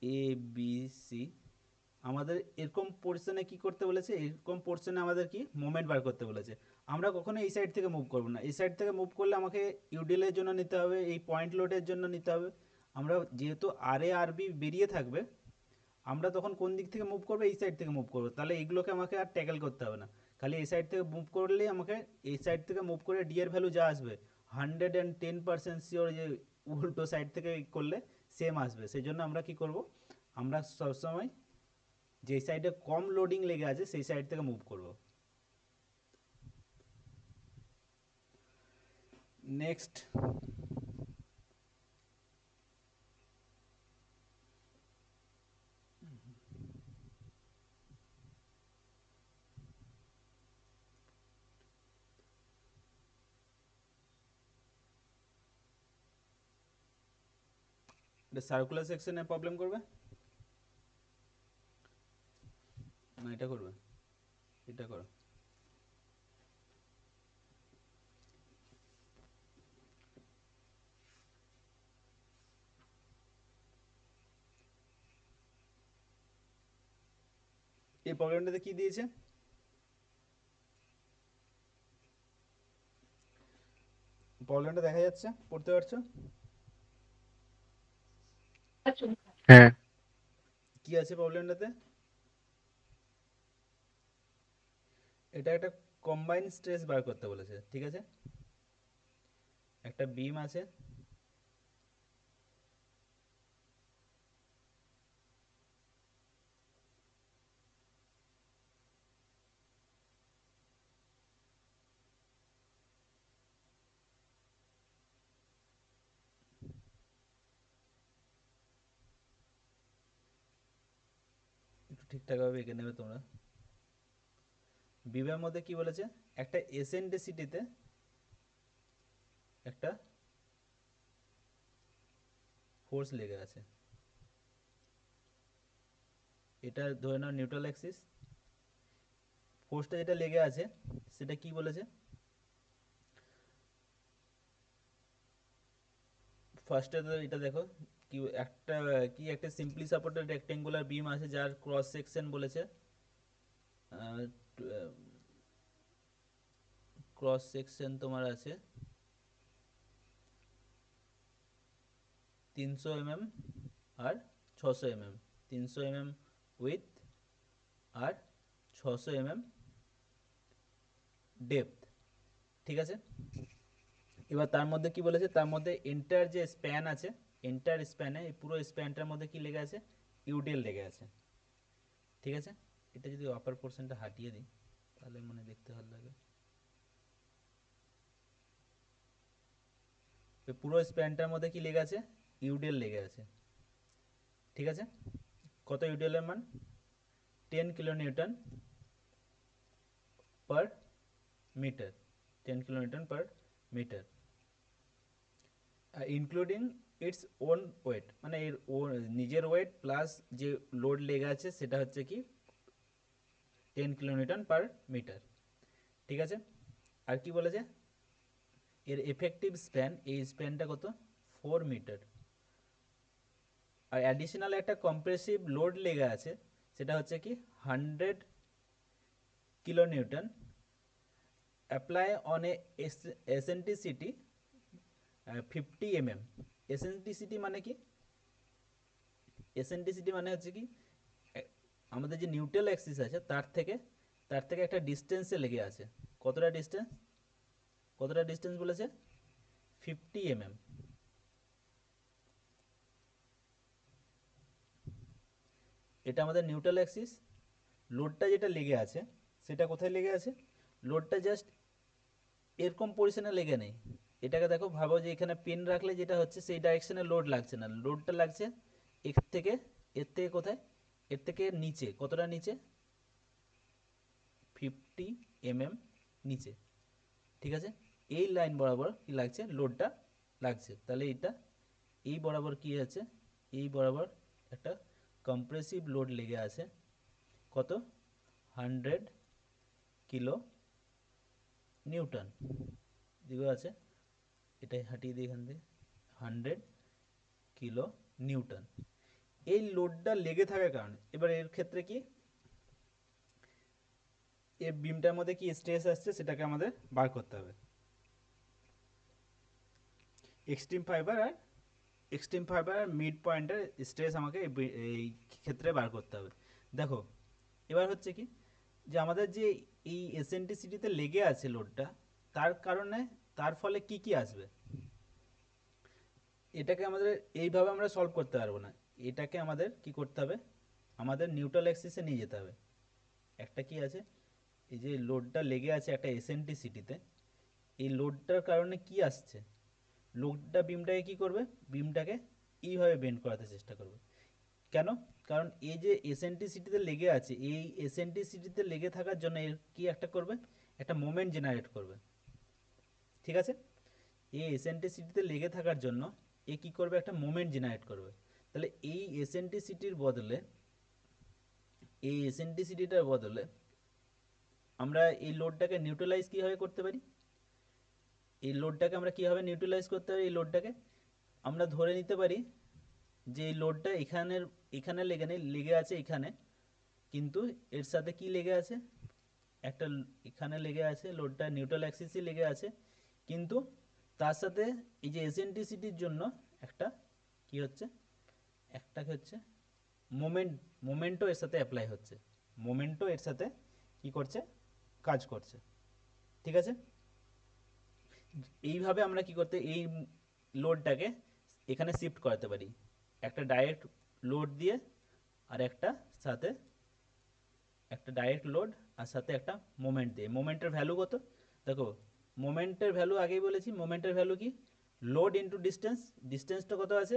এ বি সি, আমাদের এরকম পোর্শনে কি করতে বলেছে, এরকম পোর্শনে আমাদের কি মোমেন্ট বার করতে বলেছে। আমরা কখনো এই সাইড থেকে মুভ করব না, এই সাইড থেকে মুভ করলে আমাকে ইউডিএলের জন্য নিতে হবে, এই পয়েন্ট লোডের জন্য নিতে হবে। আমরা যেহেতু আর এ আর বি বেরিয়ে থাকবে, আমরা তখন কোন দিক থেকে মুভ করবো, এই সাইড থেকে মুভ করবো, তাহলে এইগুলোকে আমাকে আর ট্যাকেল করতে হবে না। খালি এই সাইড থেকে মুভ করলেই আমাকে, এই সাইড থেকে মুভ করে ডি এর ভ্যালু যা আসবে 110% শিওর যে উল্টো সাইড থেকে করলে সেম আসবে। সেই জন্য আমরা কি করব, আমরা সবসময় যে সাইডে কম লোডিং লেগে আছে সেই সাইড থেকে মুভ করব। নেক্সট, এটা সার্কুলার সেকশনে প্রবলেম করবে না, এটা করবে, এটা করো। এই প্রবলেমটাতে কি দিয়েছে, প্রবলেমটা দেখা যাচ্ছে, পড়তে পারছো? হ্যাঁ। কি আছে প্রবলেমটাতে? এটা একটা কম্বাইন স্ট্রেস বার করতে বলেছে, ঠিক আছে। একটা বিম আছে, একটু ঠিকঠাকভাবে এঁকে নেবে তোমরা। বিমের মধ্যে কি বলেছে, একটা এসেন্ট্রিসিটিতে একটা ফোর্স লেগে আছে, এটা ধরে নাও নিউট্রাল অ্যাক্সিস। ফোর্সটা যেটা লেগে আছে সেটা কি বলেছে, ফার্স্টে তো এটা দেখো, কি একটা, কি একটা সিম্পলি সাপোর্টেড রেক্টেঙ্গুলার বিম আছে যার ক্রস সেকশন বলেছে, ক্রস সেকশন তোমার আছে 300 mm আর 600 mm, 300 mm উইথ আর 600 mm ডেপথ, ঠিক আছে। এবার তার মধ্যে কি বলেছে, তার মধ্যে এন্টার যে স্প্যান আছে, এন্টার স্প্যানে এই পুরো স্প্যানটার মধ্যে কি লেগে আছে, ইউডিএল লেগে আছে, ঠিক আছে। এটা যদি আপার পোর্শনটা হাটিয়ে দিই তাহলে মনে দেখতে ভালো লাগে। তো পুরো স্প্যানটার মধ্যে কি লেগে আছে, ইউডিএল লেগে আছে, ঠিক আছে। কত ইউডিএল এর মান, 10 kN per metre, 10 kN/m, including its own weight, মানে এর নিজের ওয়েট প্লাস যে লোড লেগে আছে সেটা হচ্ছে কি 10 kN/m, ঠিক আছে। আর কি বলেছে, এর এফেক্টিভ স্প্যান, এই স্প্যানটা কত, 4 মিটার। আর অ্যাডিশনাল একটা কম্প্রেসিভ লোড লেগে আছে, সেটা হচ্ছে কি 100 kN apply on a eccentricity 50 mm। Eccentricity মানে কি, এসেন্ট্রিসিটি মানে হচ্ছে কি, আমাদের যে নিউট্রাল অ্যাক্সিস আছে তার থেকে একটা ডিস্টেন্সে লেগে আছে। কতটা ডিস্টেন্স, কতটা ডিস্টেন্স বলেছে, 50 mm। এটা আমাদের নিউট্রাল অ্যাক্সিস। লোডটা যেটা লেগে আছে সেটা কোথায় লেগে আছে, লোডটা জাস্ট এরকম পজিশনে লেগে নেই। এটাকে দেখো, ভাবো যে এখানে পেন রাখলে যেটা হচ্ছে সেই ডাইরেকশনে লোড লাগছে না, লোডটা লাগছে এর থেকে, এর থেকে কোথায়, এর থেকে নিচে, কতটা নিচে, 50 mm নিচে, ঠিক আছে। এই লাইন বরাবর কি লাগছে, লোডটা লাগছে। তাহলে এটা এই বরাবর কি আছে, এই বরাবর একটা কম্প্রেসিভ লোড লেগে আছে, কত, 100 kN, দিকে আছে, এটাই হাঁটিয়ে দিই এখান থেকে, 100 kN। এই লোডটা লেগে থাকার কারণে এবার এর ক্ষেত্রে কি এই বিমটার মধ্যে কি স্ট্রেস আসছে সেটাকে আমাদের বার করতে হবে। এক্সট্রিম ফাইবার আর মিড পয়েন্টের স্ট্রেস আমাকে এই ক্ষেত্রে বার করতে হবে। দেখো এবার হচ্ছে কি যে আমাদের যে এই এসএনটিসিটিতে লেগে আছে লোডটা, তার কারণে তার ফলে কি কি আসবে, এটাকে আমাদের এইভাবে আমরা সলভ করতে পারবো না। এটাকে আমাদের কি করতে হবে, আমাদের নিউট্রাল অ্যাক্সিসে নিয়ে যেতে হবে। একটা কি আছে, এই যে লোডটা লেগে আছে একটা এসএনটিসিটিতে, এই লোডটার কারণে কি আসছে, লোডটা বিমটাকে কি করবে, বিমটাকে এইভাবে বেন্ড করাতে চেষ্টা করবে। কেন, কারণ এই যে এসএনটিসিটিতে লেগে আছে, এই এসএনটিসিটিতে লেগে থাকার জন্য এর কি একটা করবে, একটা মোমেন্ট জেনারেট করবে। ঠিক আছে, এই এসএনটিসিটিতে লেগে থাকার জন্য এ কি করবে, একটা মোমেন্ট জেনারেট করবে। তাহলে এই এসএনটিসিটির বদলে, এই এসএনটিসিটিটার বদলে আমরা এই লোডটাকে নিউট্রালাইজ কীভাবে করতে পারি, এই লোডটাকে আমরা কীভাবে নিউট্রালাইজ করতে পারি, এই লোডটাকে আমরা ধরে নিতে পারি যে এই লোডটা এখানে লেগে নেই, লেগে আছে এখানে, কিন্তু এর সাথে কি লেগে আছে, একটা এখানে লেগে আছে, লোডটা নিউট্রাল অ্যাক্সিসে লেগে আছে, কিন্তু তার সাথে এই যে এসএনটিসিটির জন্য একটা কি হচ্ছে, একটা কি হচ্ছে মোমেন্টও এর সাথে অ্যাপ্লাই হচ্ছে, মোমেন্টও এর সাথে কি করছে, কাজ করছে। ঠিক আছে, এইভাবে আমরা কি করতে, এই লোডটাকে এখানে শিফট করাতে পারি, একটা ডাইরেক্ট লোড দিয়ে আর সাথে একটা ডাইরেক্ট লোড আর সাথে একটা মোমেন্ট দিয়ে। মোমেন্টের ভ্যালু কত, দেখো মোমেন্টের ভ্যালু আগেই বলেছি, মোমেন্টের ভ্যালু কি, লোড ইন্টু ডিস্টেন্স। ডিস্টেন্সটা কত আছে,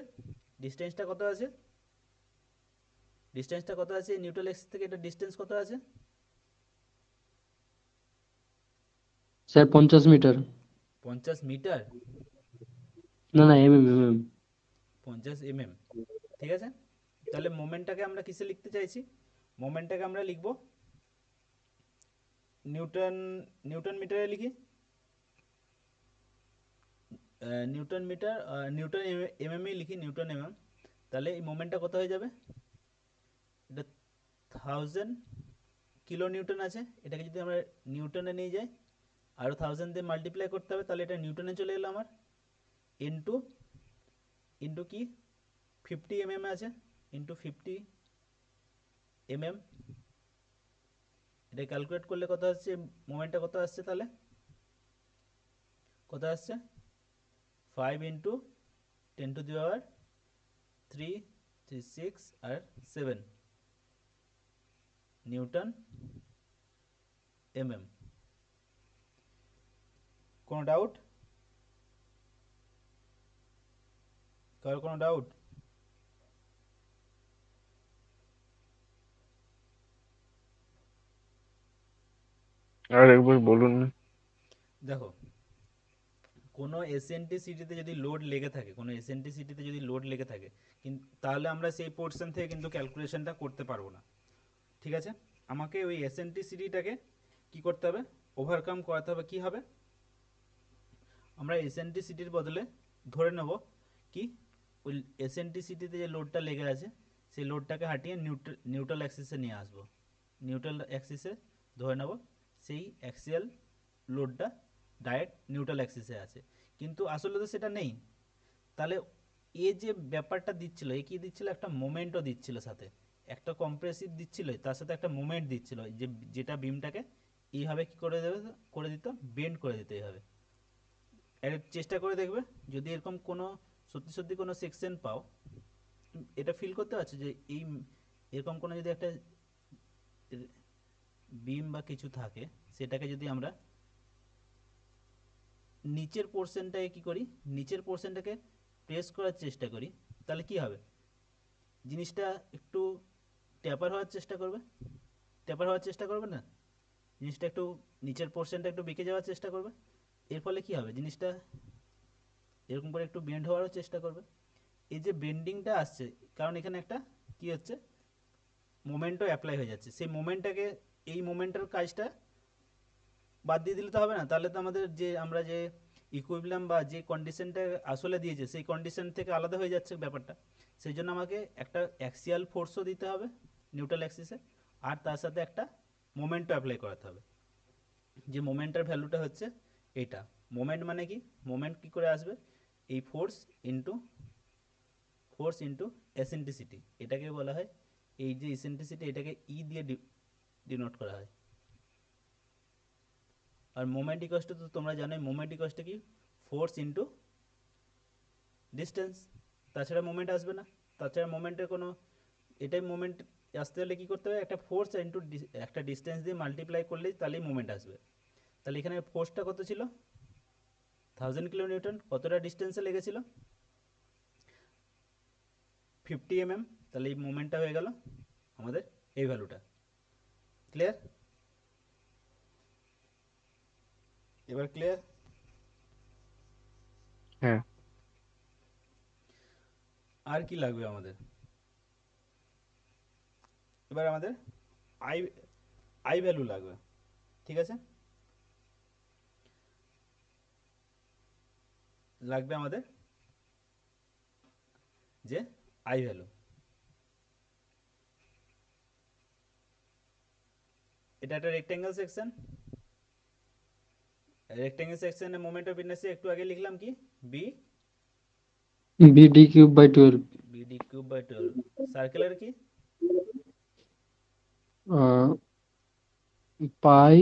ডিস্টেন্সটা কত আছে, ডিস্টেন্সটা কত আছে, নিউট্রাল এক্সিস থেকে এটা ডিস্টেন্স কত আছে, স্যার 50 মিটার। 50 মিটার, না না, mm। 50 mm। ঠিক আছে, তাহলে মোমেন্টটাকে আমরা কিসে লিখতে চাইছি, মোমেন্টটাকে আমরা লিখব নিউটন, নিউটন মিটারে লিখি, নিউটন মিটার, নিউটন এমএমই লিখি, নিউটন এমএম। তাহলে এই মোমেন্টটা কত হয়ে যাবে, এটা 1000 কিলো নিউটন আছে, এটাকে যদি আমরা নিউটনে নিয়ে যাই আরও 1000 দিয়ে মাল্টিপ্লাই করতে হবে, তাহলে এটা নিউটনে চলে এলো আমার, ইন্টু ইন্টু কি 50 mm আছে, ইন্টু 50 mm, এটা ক্যালকুলেট করলে কত আসছে, মোমেন্টটা কত আসছে, তাহলে কত আসছে, 5 ইন্টু 10⁻³ 36 আর 7 নিউটন এমএম। কোনো ডাউট, কারো কোনো ডাউট, আর একবার বলুন না। দেখো কোনো এসএনটিসিটিতে যদি লোড লেগে থাকে, কোনো এসএনটিসিটিতে যদি লোড লেগে থাকে, কিন্তু তাহলে আমরা সেই পোর্শন থেকে কিন্তু ক্যালকুলেশনটা করতে পারবো না। ঠিক আছে, আমাকে ওই এসএনটিসিটিটাকে কি করতে হবে, ওভারকাম করাতে হবে। কি হবে, আমরা এসএনটিসিটির বদলে ধরে নেব কি, ওই এসএনটিসিটিতে যে লোডটা লেগে আছে সেই লোডটাকে হাঁটিয়ে নিউট্রাল অ্যাক্সিসে নিয়ে আসবো। নিউট্রাল অ্যাক্সিসে ধরে নেব সেই অ্যাক্সিয়াল লোডটা ডাইরেক্ট নিউট্রাল অ্যাক্সিসে আছে, কিন্তু আসলে তো সেটা নেই। তাহলে এ যে ব্যাপারটা দিচ্ছিল, এ কি দিচ্ছিল, একটা মোমেন্টও দিচ্ছিল সাথে, একটা কম্প্রেসিভ দিচ্ছিল, তার সাথে একটা মোমেন্ট দিচ্ছিল, যে যেটা বিমটাকে এইভাবে কি করে দেবে, করে দিত, বেন্ড করে দিত এইভাবে। চেষ্টা করে দেখবে যদি এরকম কোনো সত্যি সত্যি কোনো সেকশন পাও, এটা ফিল করতে পারছো যে এই এরকম কোনো যদি একটা বিম বা কিছু থাকে, সেটাকে যদি আমরা নিচের পোর্শনটাকে কি করি, নিচের পোর্শনটাকে প্রেস করার চেষ্টা করি, তাহলে কি হবে, জিনিসটা একটু ট্যাপার হওয়ার চেষ্টা করবে, ট্যাপার হওয়ার চেষ্টা করবে না, জিনিসটা একটু নিচের পোর্শনটা একটু বেঁকে যাওয়ার চেষ্টা করবে। এর ফলে কি হবে, জিনিসটা এরকম করে একটু বেন্ড হওয়ারও চেষ্টা করবে। এই যে বেন্ডিংটা আসছে, কারণ এখানে একটা কি হচ্ছে, মোমেন্টও অ্যাপ্লাই হয়ে যাচ্ছে, সেই মোমেন্টটাকে, এই মোমেন্টের কাজটা বাদ দিয়ে দিলে তো হবে না, তাহলে তো আমাদের যে আমরা যে ইকুইলিব্রিয়াম বা যে কন্ডিশনটা আসলে দিয়েছে সেই কন্ডিশন থেকে আলাদা হয়ে যাচ্ছে ব্যাপারটা। সেই জন্য আমাকে একটা অ্যাক্সিয়াল ফোর্সও দিতে হবে নিউট্রাল অ্যাক্সিসে, আর তার সাথে একটা মোমেন্টও অ্যাপ্লাই করাতে হবে। যে মোমেন্টের ভ্যালুটা হচ্ছে এটা। মোমেন্ট মানে কি, মোমেন্ট কি করে আসবে, এই ফোর্স ইন্টু এসেন্ট্রিসিটি, এটাকে বলা হয়, এই যে এসেন্ট্রিসিটি এটাকে ই দিয়ে ডিনোট করা হয়। আর মোমেন্ট ইকোয়াস টু, তো তোমরা জানোই মোমেন্ট ইকোয়াস টু কি, ফোর্স ইন্টু ডিস্টেন্স, তাছাড়া মোমেন্ট আসবে না। তাছাড়া মোমেন্টের কোনো, এটাই মোমেন্ট আসতে হলে কী করতে হবে, একটা ফোর্স ইন্টু একটা ডিস্টেন্স দিয়ে মাল্টিপ্লাই করলেই তাহলেই মোমেন্ট আসবে। তাহলে এখানে ফোর্সটা কত ছিল, 1000 কিলো নিউটন, কতটা ডিস্টেন্সে লেগেছিল, 50 mm। তাহলে এই মোমেন্টটা হয়ে গেল আমাদের এই ভ্যালুটা। ক্লিয়ার? এবার ক্লিয়ার? হ্যাঁ। আর কি লাগবে আমাদের, এবার আমাদের আই আই ভ্যালু লাগবে। ঠিক আছে, লাগবে আমাদের যে আই ভ্যালু, এটা একটা রেক্ট্যাঙ্গেল সেকশন। রেক্ট্যাঙ্গেল সেকশনে মোমেন্ট অফ ইনার্সিয়া একটু আগে লিখলাম কি, B BD³/12 BD cube by 12। সার্কেলের কি, পাই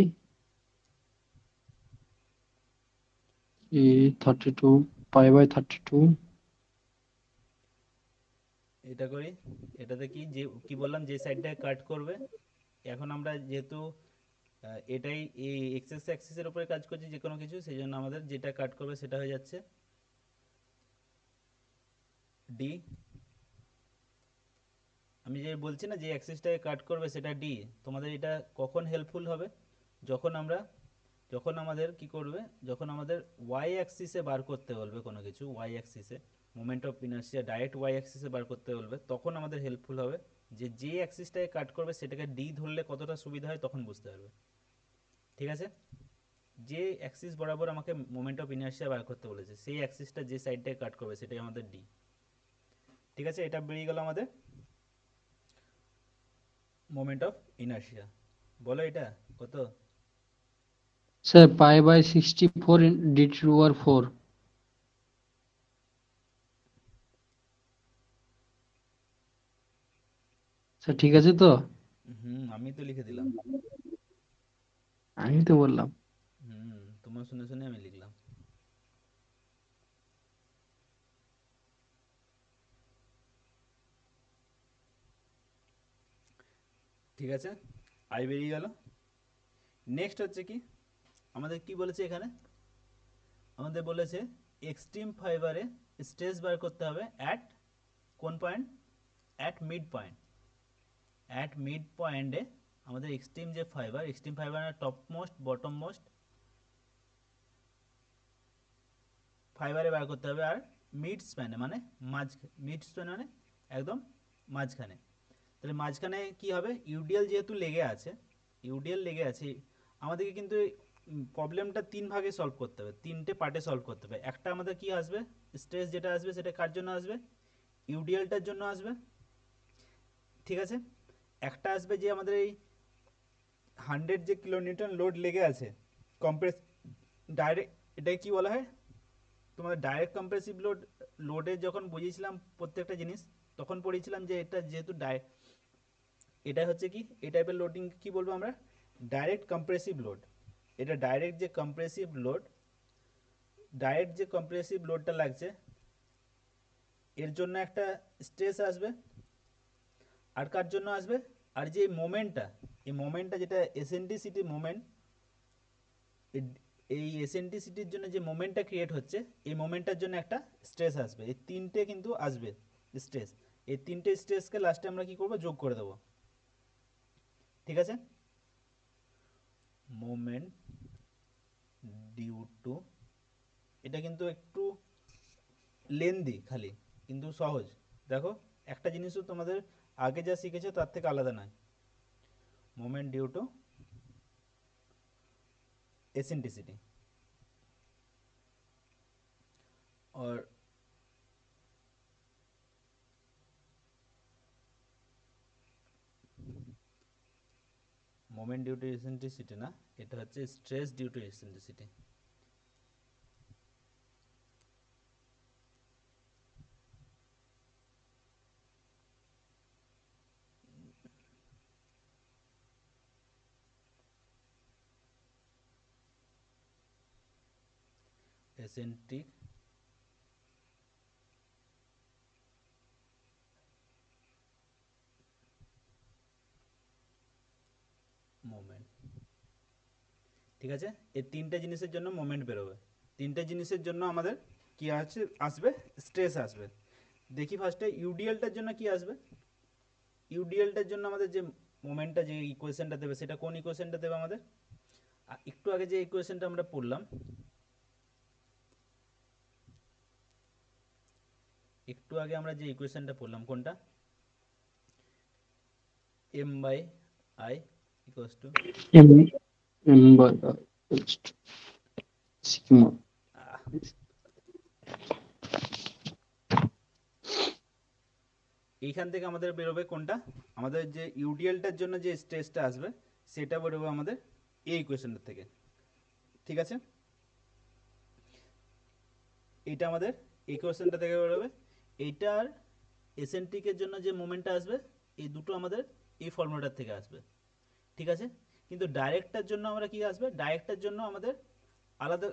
ই 32 পাই/32। এটা করি, এটাতে কি, যে কি বললাম, যে সাইডটা কাট করবে, এখন আমরা যেহেতু এটাই এই এক্সেস অ্যাক্সিসের উপরে কাজ করছি যে কোনো কিছু, সেই জন্য আমাদের যেটা কাট করবে সেটা হয়ে যাচ্ছে ডি। আমি যে বলছি না যে অ্যাক্সিসটাকে কাট করবে সেটা ডি, তোমাদের এটা কখন হেল্পফুল হবে, যখন আমরা, যখন আমাদের কি করবে, যখন আমাদের ওয়াই অ্যাক্সিসে বার করতে বলবে কোনো কিছু, ওয়াই অ্যাক্সিসে moment of inertia direct Y অ্যাক্সিসে বার করতে বলবে, তখন আমাদের হেল্পফুল হবে যে অ্যাক্সিসটাকে কাট করবে সেটাকে ডি ধরলে কতটা সুবিধা হয় তখন বুঝতে পারবে। ঠিক আছে, যে অ্যাক্সিস বরাবর আমাকে মোমেন্ট অফ ইনার্সিয়া বার করতে বলেছে, সেই অ্যাক্সিসটা যে সাইডটাকে কাট করবে সেটাই আমাদের ডি। ঠিক আছে, এটা বেরিয়ে গেল আমাদের মোমেন্ট অফ ইনার্সিয়া। বলো এটা কত, স্যার পাই/64 D^4। স্যার ঠিক আছে তো? আমি তো লিখে দিলাম। আমি তো বললাম। তোমার শুনে শুনে আমি লিখলাম। ঠিক আছে, আই বেরিয়ে গেল। নেক্সট হচ্ছে কি, আমাদের কি বলেছে এখানে, আমাদের বলেছে এক্সট্রিম ফাইবারে স্ট্রেস বার করতে হবে অ্যাট কোন point, at mid point. At mid পয়েন্টে আমাদের extreme fibre top most bottom most ফাইবারে বার করতে হবে, আর মিড স্প্যানে মানে মিড স্প্যানে মানে একদম মাঝখানে। তাহলে মাঝখানে কি হবে, ইউডিএল যেহেতু লেগে আছে, ইউডিএল লেগে আছে, আমাদেরকে কিন্তু প্রবলেমটা তিন ভাগে সলভ করতে হবে, তিনটে পার্টে সলভ করতে হবে। একটা আমাদের কি আসবে, স্ট্রেস যেটা আসবে সেটা কার জন্য আসবে, ইউডিএলটার জন্য আসবে। ঠিক আছে, একটা আসবে যে আমাদের এই 100 যে কিলোনিউটন লোড লেগে আছে কম্প্রেস, ডাইরেক্ট, এটাকে কি বলা হয়, তোমাদের ডাইরেক্ট কম্প্রেসিভ লোডে যখন বুঝিয়েছিলাম প্রত্যেকটা জিনিস, তখন পড়েছিলাম যে এটা যেহেতু এটা হচ্ছে কি, এই টাইপের লোডিং কি বলবো আমরা, ডাইরেক্ট কম্প্রেসিভ লোড। এটা ডাইরেক্ট যে কম্প্রেসিভ লোডটা লাগছে এর জন্য একটা স্ট্রেস আসবে, আর কার জন্য আসবে, আর যে এই মোমেন্টটা যেটা এসেন্ট্রিসিটি মোমেন্ট, এই এসেন্ট্রিসিটির জন্য যে মোমেন্টটা ক্রিয়েট হচ্ছে, এই মোমেন্টটার জন্য একটা স্ট্রেস আসবে। এই তিনটে কিন্তু আসবে স্ট্রেস, এই তিনটে স্ট্রেসকে লাস্টে আমরা কি করব, যোগ করে দেবো। ঠিক আছে, মোমেন্ট ডিউ টু, এটা কিন্তু একটু লেন্দি খালি, কিন্তু সহজ। দেখো, একটা জিনিসও তোমাদের আগে যা শিখেছো তার থেকে আলাদা নয়। মোমেন্ট ডিউ টু এসেন্ট্রিসিটি, और মোমেন্ট ডিউ টু এসেন্ট্রিসিটি না, এটা হচ্ছে stress due to eccentricity. Eccentric moment, ঠিক আছে। এই তিনটে জিনিসের জন্য মোমেন্ট বেরোবে, তিনটে জিনিসের জন্য আমাদের কি আছে আসবে, স্ট্রেস আসবে। দেখি ফার্স্টে ইউডিএলটার জন্য কি আসবে। ইউডিএলটার জন্য আমাদের যে মোমেন্টটা যে ইকুয়েশনটা দেবে সেটা কোন ইকুয়েশনটা দেবে আমাদের, একটু আগে যে ইকুয়েশনটা আমরা পড়লাম, একটু আগে আমরা যে ইকুয়েশনটা পড়লাম কোনটা, M by I equals to M M by I equals to sigma. এইখান থেকে আমাদের বেরোবে কোনটা, আমাদের যে ইউডিএলটার জন্য যে স্ট্রেসটা আসবে সেটা বেরোবে আমাদের এই ইকুয়েশনটা থেকে, ঠিক আছে। এইটা আমাদের ইকুয়েশনটা থেকে বেরোবে। এইটার এসেন্ট্রিকের জন্য যে মোমেন্টটা আসবে এই দুটো আমাদের এই ফর্মুলাটার থেকে আসবে, ঠিক আছে। কিন্তু ডাইরেক্টটার জন্য আমরা কি আসবে, ডাইরেক্টটার জন্য আমাদের আলাদা,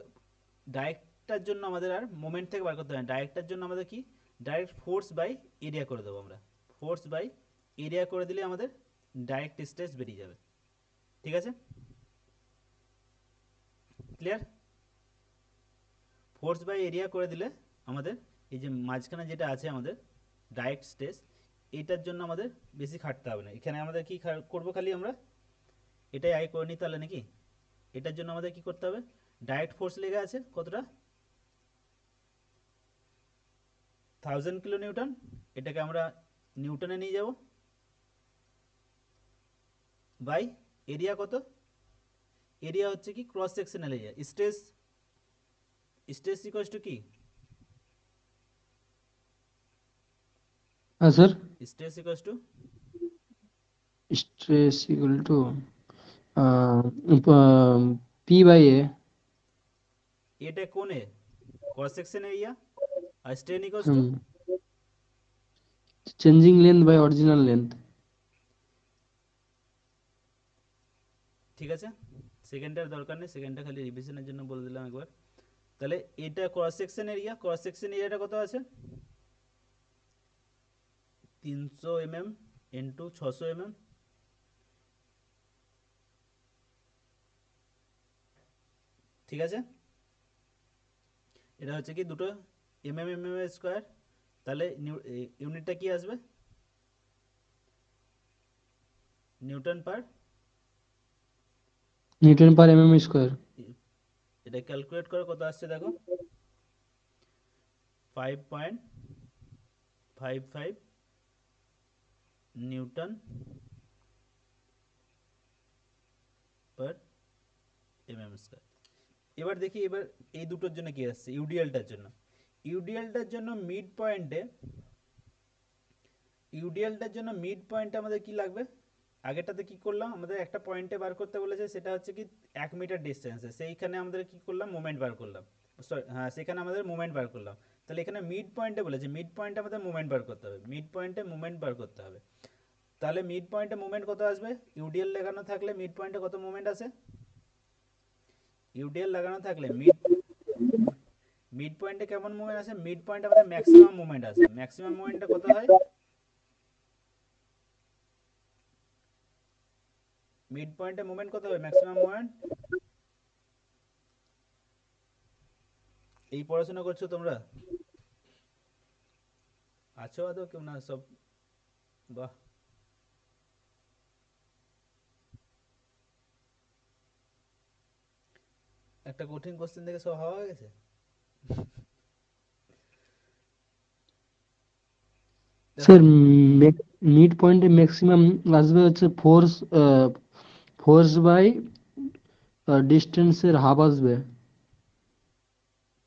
ডাইরেক্টটার জন্য আমাদের আর মোমেন্ট থেকে বার করতে হবে না। ডাইরেক্টটার জন্য আমাদের কি, ডাইরেক্ট ফোর্স বাই এরিয়া করে দেবো আমরা, ফোর্স বাই এরিয়া করে দিলে আমাদের ডাইরেক্ট স্ট্রেস বেরিয়ে যাবে, ঠিক আছে, ক্লিয়ার। ফোর্স বাই এরিয়া করে দিলে আমাদের এই যে মাঝখানে যেটা আছে আমাদের ডাইরেক্ট স্ট্রেস, এইটার জন্য আমাদের বেশি খাটতে হবে না। এখানে আমাদের কি করবো, খালি আমরা এটাই আগে করে নিই তাহলে নাকি। এটার জন্য আমাদের কি করতে হবে, ডাইরেক্ট ফোর্স লেগে আছে কতটা 1000 কিলো নিউটন, এটাকে আমরা নিউটনে নিয়ে যাব, বাই এরিয়া কত, এরিয়া হচ্ছে কি cross sectional area, stress, stress equals to কি, Sir, stress equals to stress equal to P by A. এটা কোণে ক্রস সেকশন এরিয়া, আর strain equals to Hmm. Changing length by original length. ঠিক আছে। সেকেন্ডটার দরকার নেই, সেকেন্ডটা খালি রিভিশনের জন্য বলে দিলাম একবার। তাহলে এটা cross section area, cross section এরিয়াটা কত আছে 300 mm ইন্টু 600 mm, ঠিক আছে। এটা হচ্ছে কি দুটো স্কোয়ার, তাহলে ইউনিটটা কি আসবে নিউটন পার, Newton per mm square. এটা ক্যালকুলেট করে কত আসছে দেখো 5.55 নিউটন পার mm স্কোয়ার। এবার দেখি এবার এই দুটোর জন্য কি আসছে, ইউডিএলটার জন্য, ইউডিএলটার জন্য মিড পয়েন্টে, ইউডিএলটার জন্য মিড পয়েন্টে আমাদের কি লাগবে, আগেরটাতে কি করলাম, আমাদের একটা পয়েন্টে বার করতে বলেছে, সেটা হচ্ছে কি 1 মিটার ডিস্টেন্সে, সেইখানে আমাদের কি করলাম মোমেন্ট বার করলাম, সরি হ্যাঁ সেখানে আমাদের মোমেন্ট বার করলাম। তাহলে এখানে মিড পয়েন্টে বলেছে, মিড পয়েন্টে আমাদের মোমেন্ট বার করতে হবে, মিড পয়েন্টে মোমেন্ট বার করতে হবে। তাহলে মিড পয়েন্টে মোমেন্ট কত আসবে, ইউডিএল লাগানো থাকলে মিড পয়েন্টে কত মোমেন্ট আসে, ইউডিএল লাগানো থাকলে মিড, মিড পয়েন্টে কেমন মুভমেন্ট আসে, মিড পয়েন্টে আমাদের ম্যাক্সিমাম মুভমেন্ট আসে, ম্যাক্সিমাম মুভমেন্টটা কত হয়, মিড পয়েন্টে মুভমেন্ট কত হবে ম্যাক্সিমাম মুভমেন্ট, এই পড়াশোনা করছো তোমরা, আছো আদৌ কেউ না সব, বাহ, একটা কঠিন কোশ্চেন থেকে সব হওয়া হয়ে গেছে। স্যার মিড পয়েন্টে ম্যাক্সিমাম আসবে হচ্ছে ফোর্স বাই ডিস্টেন্সের হাফ আসবে,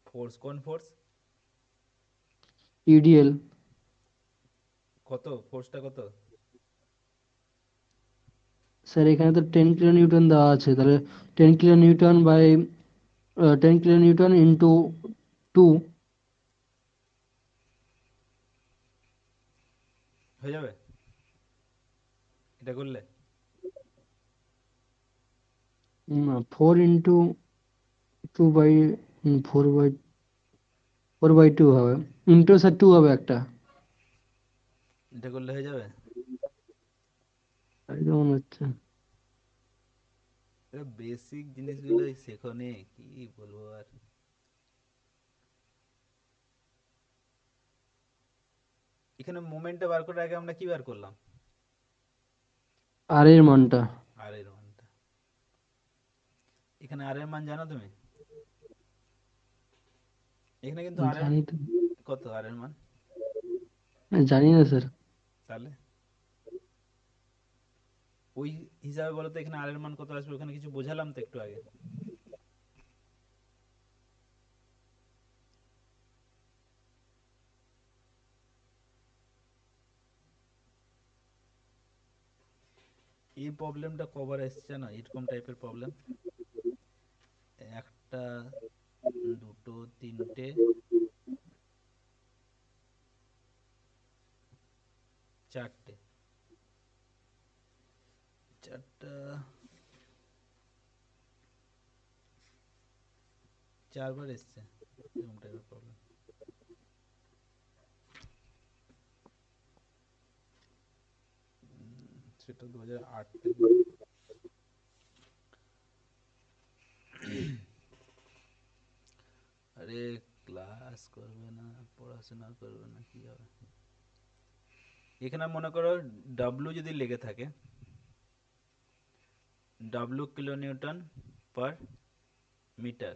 ফোর্স, কোন ফোর্স, ইউডিএল। কত ফোর্সটা কত, স্যার এখানে তো 10 কিলো নিউটন দেওয়া আছে, তাহলে 10 kilo newton by 10 kilo newton into 2। হয়ে যাবে এটা করলে? 4 ইন্টু 2 বাই 4/2 হবে, ইন্টু স্যার 2 হবে একটা, এটা করলে হয়ে যাবে? তাই তো মনে হচ্ছে। বেসিক জিনিসগুলোই শেখো নে, কি বলবো আর। এখানে মোমেন্টটা বার করার আগে আমরা কি বার করলাম? আর এর মানটা আর এর মানটা। এখানে আর এর মান জানো তুমি? এখানে কিন্তু আর এর জানি তো, কত আর এর মান? জানি না স্যার। তাহলে ওই হিসাবে বলো তো এখানে আর এর মান কত আসবে? ওখানে কিছু বোঝালাম তো একটু আগে। এই প্রবলেমটা কবার এসছে না, এরকম টাইপের প্রবলেম? একটা, দুটো, তিনটে, চারটে, চারটা, চারবার এসছে এরকম টাইপের প্রবলেম। সেটা 2008 থেকে। আরে ক্লাস করবে না, পড়াশোনা করবে না, কি হবে? এখানে মনে করো ডাব্লু যদি লেগে থাকে, W kilo newton per metre,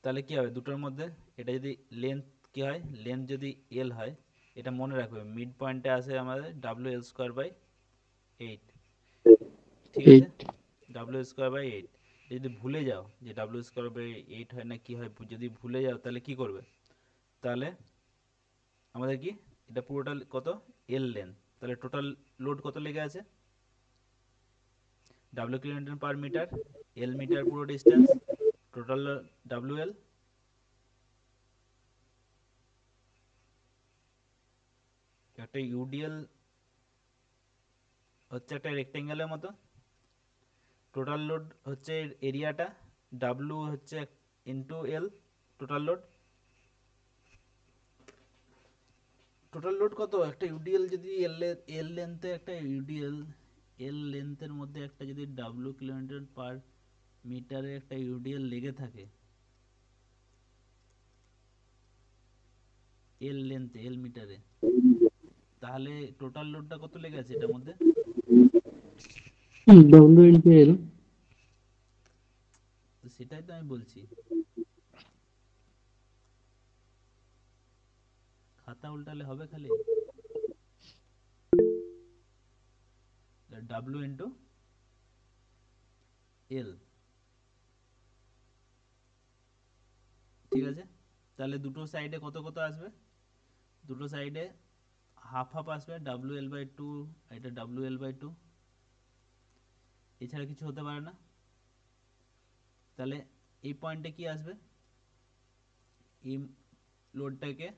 তাহলে কি হবে দুটোর মধ্যে? এটা যদি লেন্থ কি হয়, লেন্থ যদি এল হয়, এটা মনে রাখবে মিড পয়েন্টে আসে আমাদের WL²/8। ঠিক আছে, 8। WL²/8। যদি ভুলে যাও যে WL²/8 হয় না কি হয়, যদি ভুলে যাও তাহলে কি করবে? তাহলে আমাদের কি, এটা পুরোটা কত, এল লেন্থ, তাহলে টোটাল লোড কত লেগে আছে? ডাব্লিউ কিলোমিটার পার মিটার, এল মিটার পুরো ডিস্টেন্স, টোটাল WL। একটা ইউডিএল হচ্ছে একটা রেক্টেঙ্গেলের মতো, টোটাল লোড হচ্ছে এরিয়াটা, ডাব্লু হচ্ছে into L, total load. Total load কত একটা ইউডিএল যদি এল লেন্থে একটা ইউডিএল, এল লেন্থের মধ্যে একটা যদি ডাব্লু কিলোমিটার পার মিটারে একটা ইউডিএল লেগে থাকে, এল লেন্থে এল মিটারে, তাহলে টোটাল লোডটা কত লেগে আছে এটার মধ্যে? W into L. তো সেটাই তো আমি বলছি, খাতা উল্টালে হবে খালি? ডাব্লু ইন্টু এল, ঠিক আছে। তাহলে দুটো সাইডে কত কত আসবে? দুটো সাইডে হাফ হাফ আসবে, WL/2, এটা WL/2, এছাড়া কিছু হতে পারে না। তাহলে এই পয়েন্টে কি আসবে? এই লোডটাকে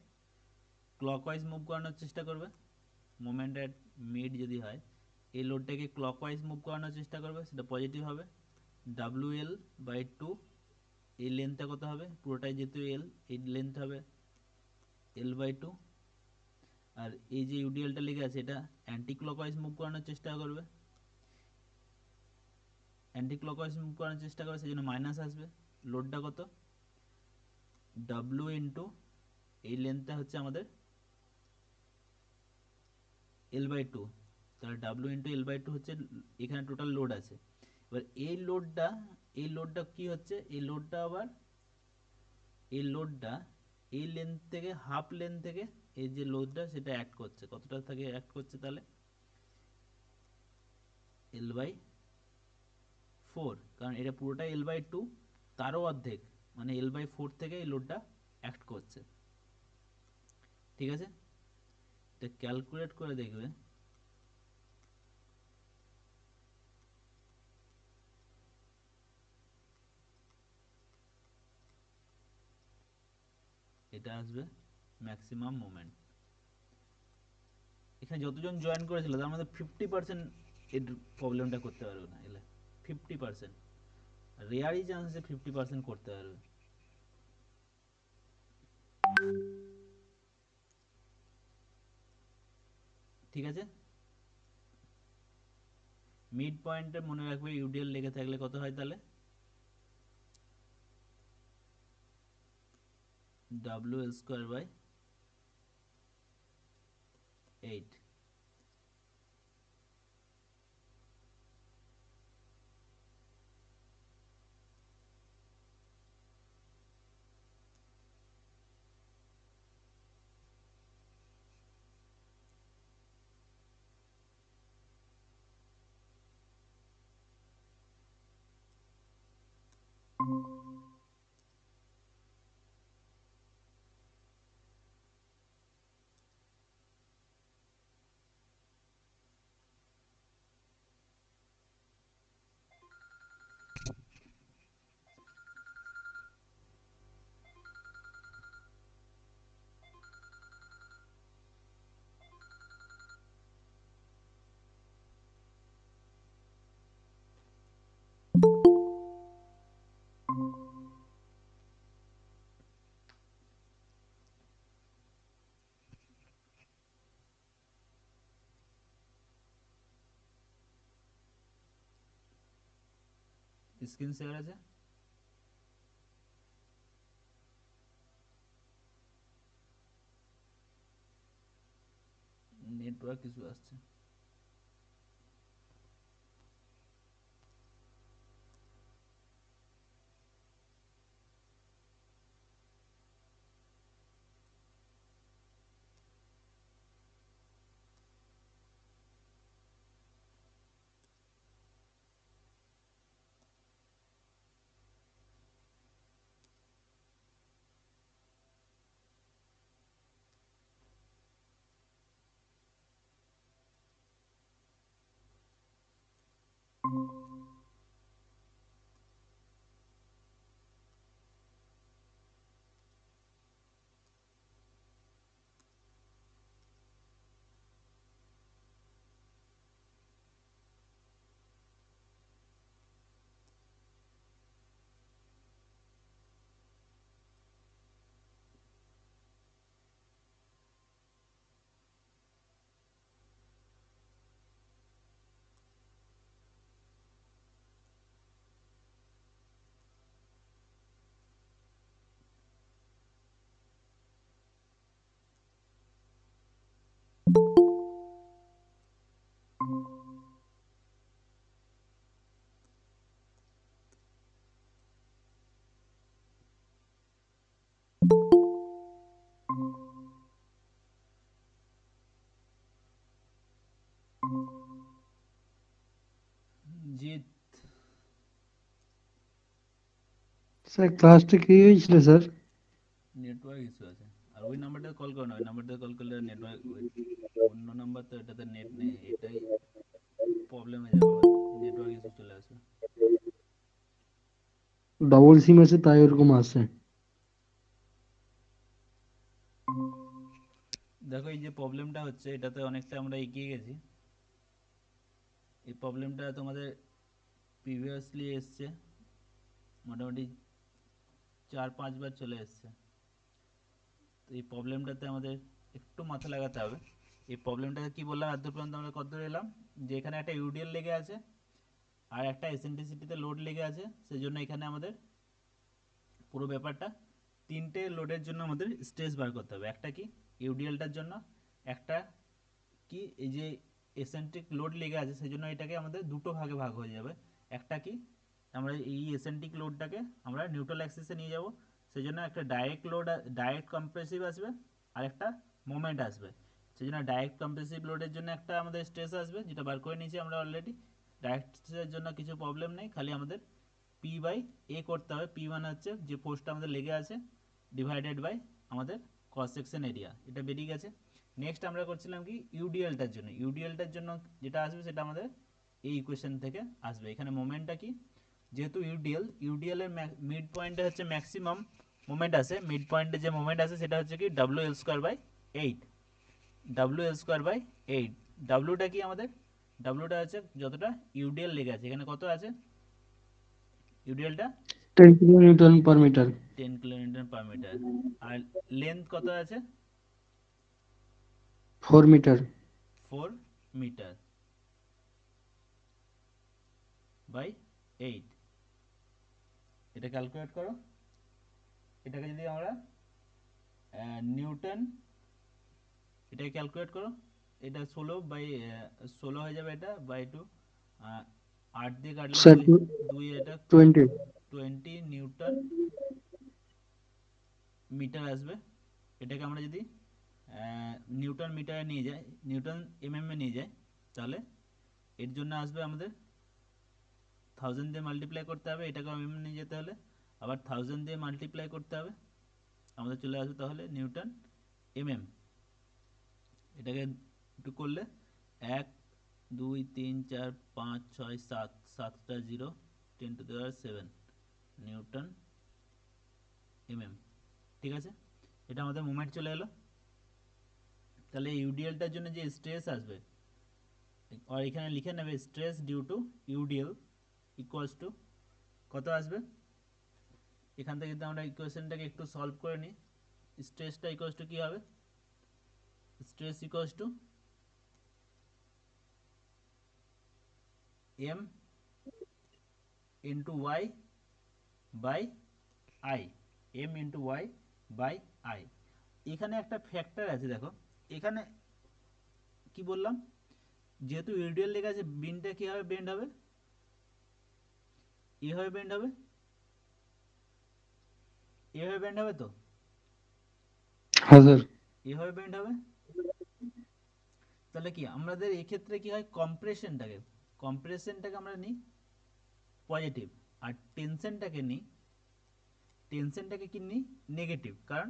ক্লকওয়াইজ মুভ করানোর চেষ্টা করবে, মোমেন্ট অ্যাট মিড যদি হয়, এই লোডটাকে ক্লকওয়াইজ মুভ করানোর চেষ্টা করবে, সেটা পজিটিভ হবে। WL/2, এই লেন্থটা কত হবে, পুরোটাই যেহেতু এল, এই লেন্থ হবে L/2। আর এই যে ইউডিএলটা লেগে আছে এটা অ্যান্টি ক্লকওয়াইজ মুভ করানোর চেষ্টা করবে, অ্যান্টি ক্লকওয়াইজ মুভ করানোর চেষ্টা করবে, সেই জন্য মাইনাস আসবে। লোডটা কত, ডাব্লু ইন্টু এই লেন্থটা হচ্ছে আমাদের L/2, তাহলে ডাব্লু ইন্টু L/2 হচ্ছে এখানে টোটাল লোড আছে। এবার এই লোডটা কি হচ্ছে, এই লোডটা এই লেন্থ থেকে হাফ লেন্থ থেকে এই যে লোডটা সেটা অ্যাক্ট করছে, কতটা থেকে অ্যাক্ট করছে তাহলে L/4, কারণ এটা পুরোটা L/2, তারও অর্ধেক, মানে L/4 থেকে এই লোডটা অ্যাক্ট করছে। ঠিক আছে, এটা ক্যালকুলেট করে দেখবে এটা আসবে ম্যাক্সিমাম মোমেন্ট। এখানে যতজন জয়েন করেছিল তার মধ্যে 50% এর প্রবলেমটা করতে পারবে না, এলে 50%, রেয়ারই চান্স যে 50% করতে পারবে। ঠিক আছে, মিড পয়েন্টে মনে রাখবে ইউডিএল লেগে থাকলে কত হয় তাহলে, W square by 8। Screen share আছে, নেটওয়ার্ক কিছু আসছে। জিৎ, স্যার ক্লাসটা কি হয়েছিল স্যার? নেটওয়ার্ক ইস্যু আছে। আর ওই নাম্বারটাতে কল করো না, ওই নাম্বারটাতে কল করলে নেটওয়ার্ক, অন্য নাম্বার তো, এটাতে নেট নেই, এটাই প্রবলেম হয়ে যাবে, আবার নেটওয়ার্ক ইস্যু চলে আসবে। ডবল সিম আছে তাই ওরকম আছে। দেখো এই যে প্রবলেমটা হচ্ছে, এটাতে অনেকটা আমরা এগিয়ে গেছি। এই প্রবলেমটা তোমাদের প্রিভিয়াসলি এসছে, মোটামুটি 4-5 বার চলে এসছে। তো এই প্রবলেমটাতে আমাদের একটু মাথা লাগাতে হবে। এই প্রবলেমটাকে কি বললাম এত পর্যন্ত আমরা কত দূর এলাম, যে এখানে একটা ইউডিএল লেগে আছে আর একটা এসএনটিসিটিতে লোড লেগে আছে, সেই জন্য এখানে আমাদের পুরো ব্যাপারটা তিনটে লোডের জন্য আমাদের স্ট্রেস বার করতে হবে। একটা কি ইউডিএলটার জন্য, একটা কি এই যে এসেন্ট্রিক লোড লেগে আছে সেই জন্য এটাকে আমাদের দুটো ভাগে ভাগ হয়ে যাবে। একটা কি আমরা এই এসেন্ট্রিক লোডটাকে আমরা নিউট্রাল অ্যাক্সিসে নিয়ে যাব, সেই জন্য একটা ডাইরেক্ট লোড, ডাইরেক্ট কম্প্রেসিভ আসবে আর একটা মোমেন্ট আসবে। সেই জন্য ডাইরেক্ট কম্প্রেসিভ লোডের জন্য একটা আমাদের স্ট্রেস আসবে, যেটা বার করে নিয়েছি আমরা অলরেডি। ডাইরেক্ট স্ট্রেসের জন্য কিছু প্রবলেম নেই, খালি আমাদের পি বাই এ করতে হবে। পি মানে হচ্ছে যে ফোর্সটা আমাদের লেগে আছে ডিভাইডেড বাই আমাদের ক্রস সেকশন এরিয়া, এটা বেরিয়ে গেছে। নেক্সট আমরা করছিলাম কি ইউডিএলটার জন্য, ইউডিএলটার জন্য যেটা আসবে সেটা আমাদের এই ইকুয়েশন থেকে আসবে। এখানে মোমেন্টটা কি, যেহেতু ইউডিএল, ইউডিএল এর মিড পয়েন্টে হচ্ছে ম্যাক্সিমাম মোমেন্ট আছে, মিড পয়েন্টে যে মোমেন্ট আছে সেটা হচ্ছে কি W L square by 8, W L square by 8। ডাব্লিউটা কি আমাদের, ডাব্লিউটা হচ্ছে যতটা ইউডিএল লেগে আছে এখানে, কত আছে ইউডিএলটা 10 kilonewton per meter, 10 kilometre per metre. আর লেন্থ কত আছে 4 meter, 4 মিটার বাই 8। এটা ক্যালকুলেট করো, এটাকে যদি আমরা নিউটন, এটাকে ক্যালকুলেট করো, এটা 16 হয়ে যাবে, এটা বাই 2, 8 দিয়ে কাটলে sir, 2, 2 এটা 20, 20 নিউটন মিটার আসবে। এটাকে আমরা যদি নিউটন মিটারে নিয়ে যাই, নিউটন এমএম এ নিয়ে যাই, তাহলে এর জন্য আসবে আমাদের 1000 দিয়ে মাল্টিপ্লাই করতে হবে, এটাকে এমএম নিয়ে যেতে হলে আবার 1000 দিয়ে মাল্টিপ্লাই করতে হবে, আমাদের চলে আসবে তাহলে নিউটন এমএম। এটাকে একটু করলে 1 2 3 4 5 6 7, 7টা 0, 10⁻⁷ নিউটন এমএম। ঠিক আছে, এটা আমাদের মোমেন্ট চলে এলো। তাহলে ইউডিএলটার জন্য যে স্ট্রেস আসবে, আর এখানে লিখে নেবে stress due to UDL equals to কত আসবে। এখান থেকে যদি আমরা ইকুয়েশনটাকে একটু সলভ করে নিই, স্ট্রেসটা ইকুয়ালস টু কী হবে, stress equals to M into Y by I, M into Y by I. এখানে একটা ফ্যাক্টর আছে, দেখো এখানে কি বললাম, যেহেতু ইউডিএল লেগে আছে, বিনটা কীভাবে বেন্ড হবে, এভাবে বেন্ড হবে, এভাবে বেন্ড হবে, তো हाँ sir, এভাবে বেন্ড হবে। তাহলে কি আমাদের এই ক্ষেত্রে কি হয়, কম্প্রেশনটাকে আমরা নিই পজিটিভ, আর টেনশনটাকে কি নিই নেগেটিভ, কারণ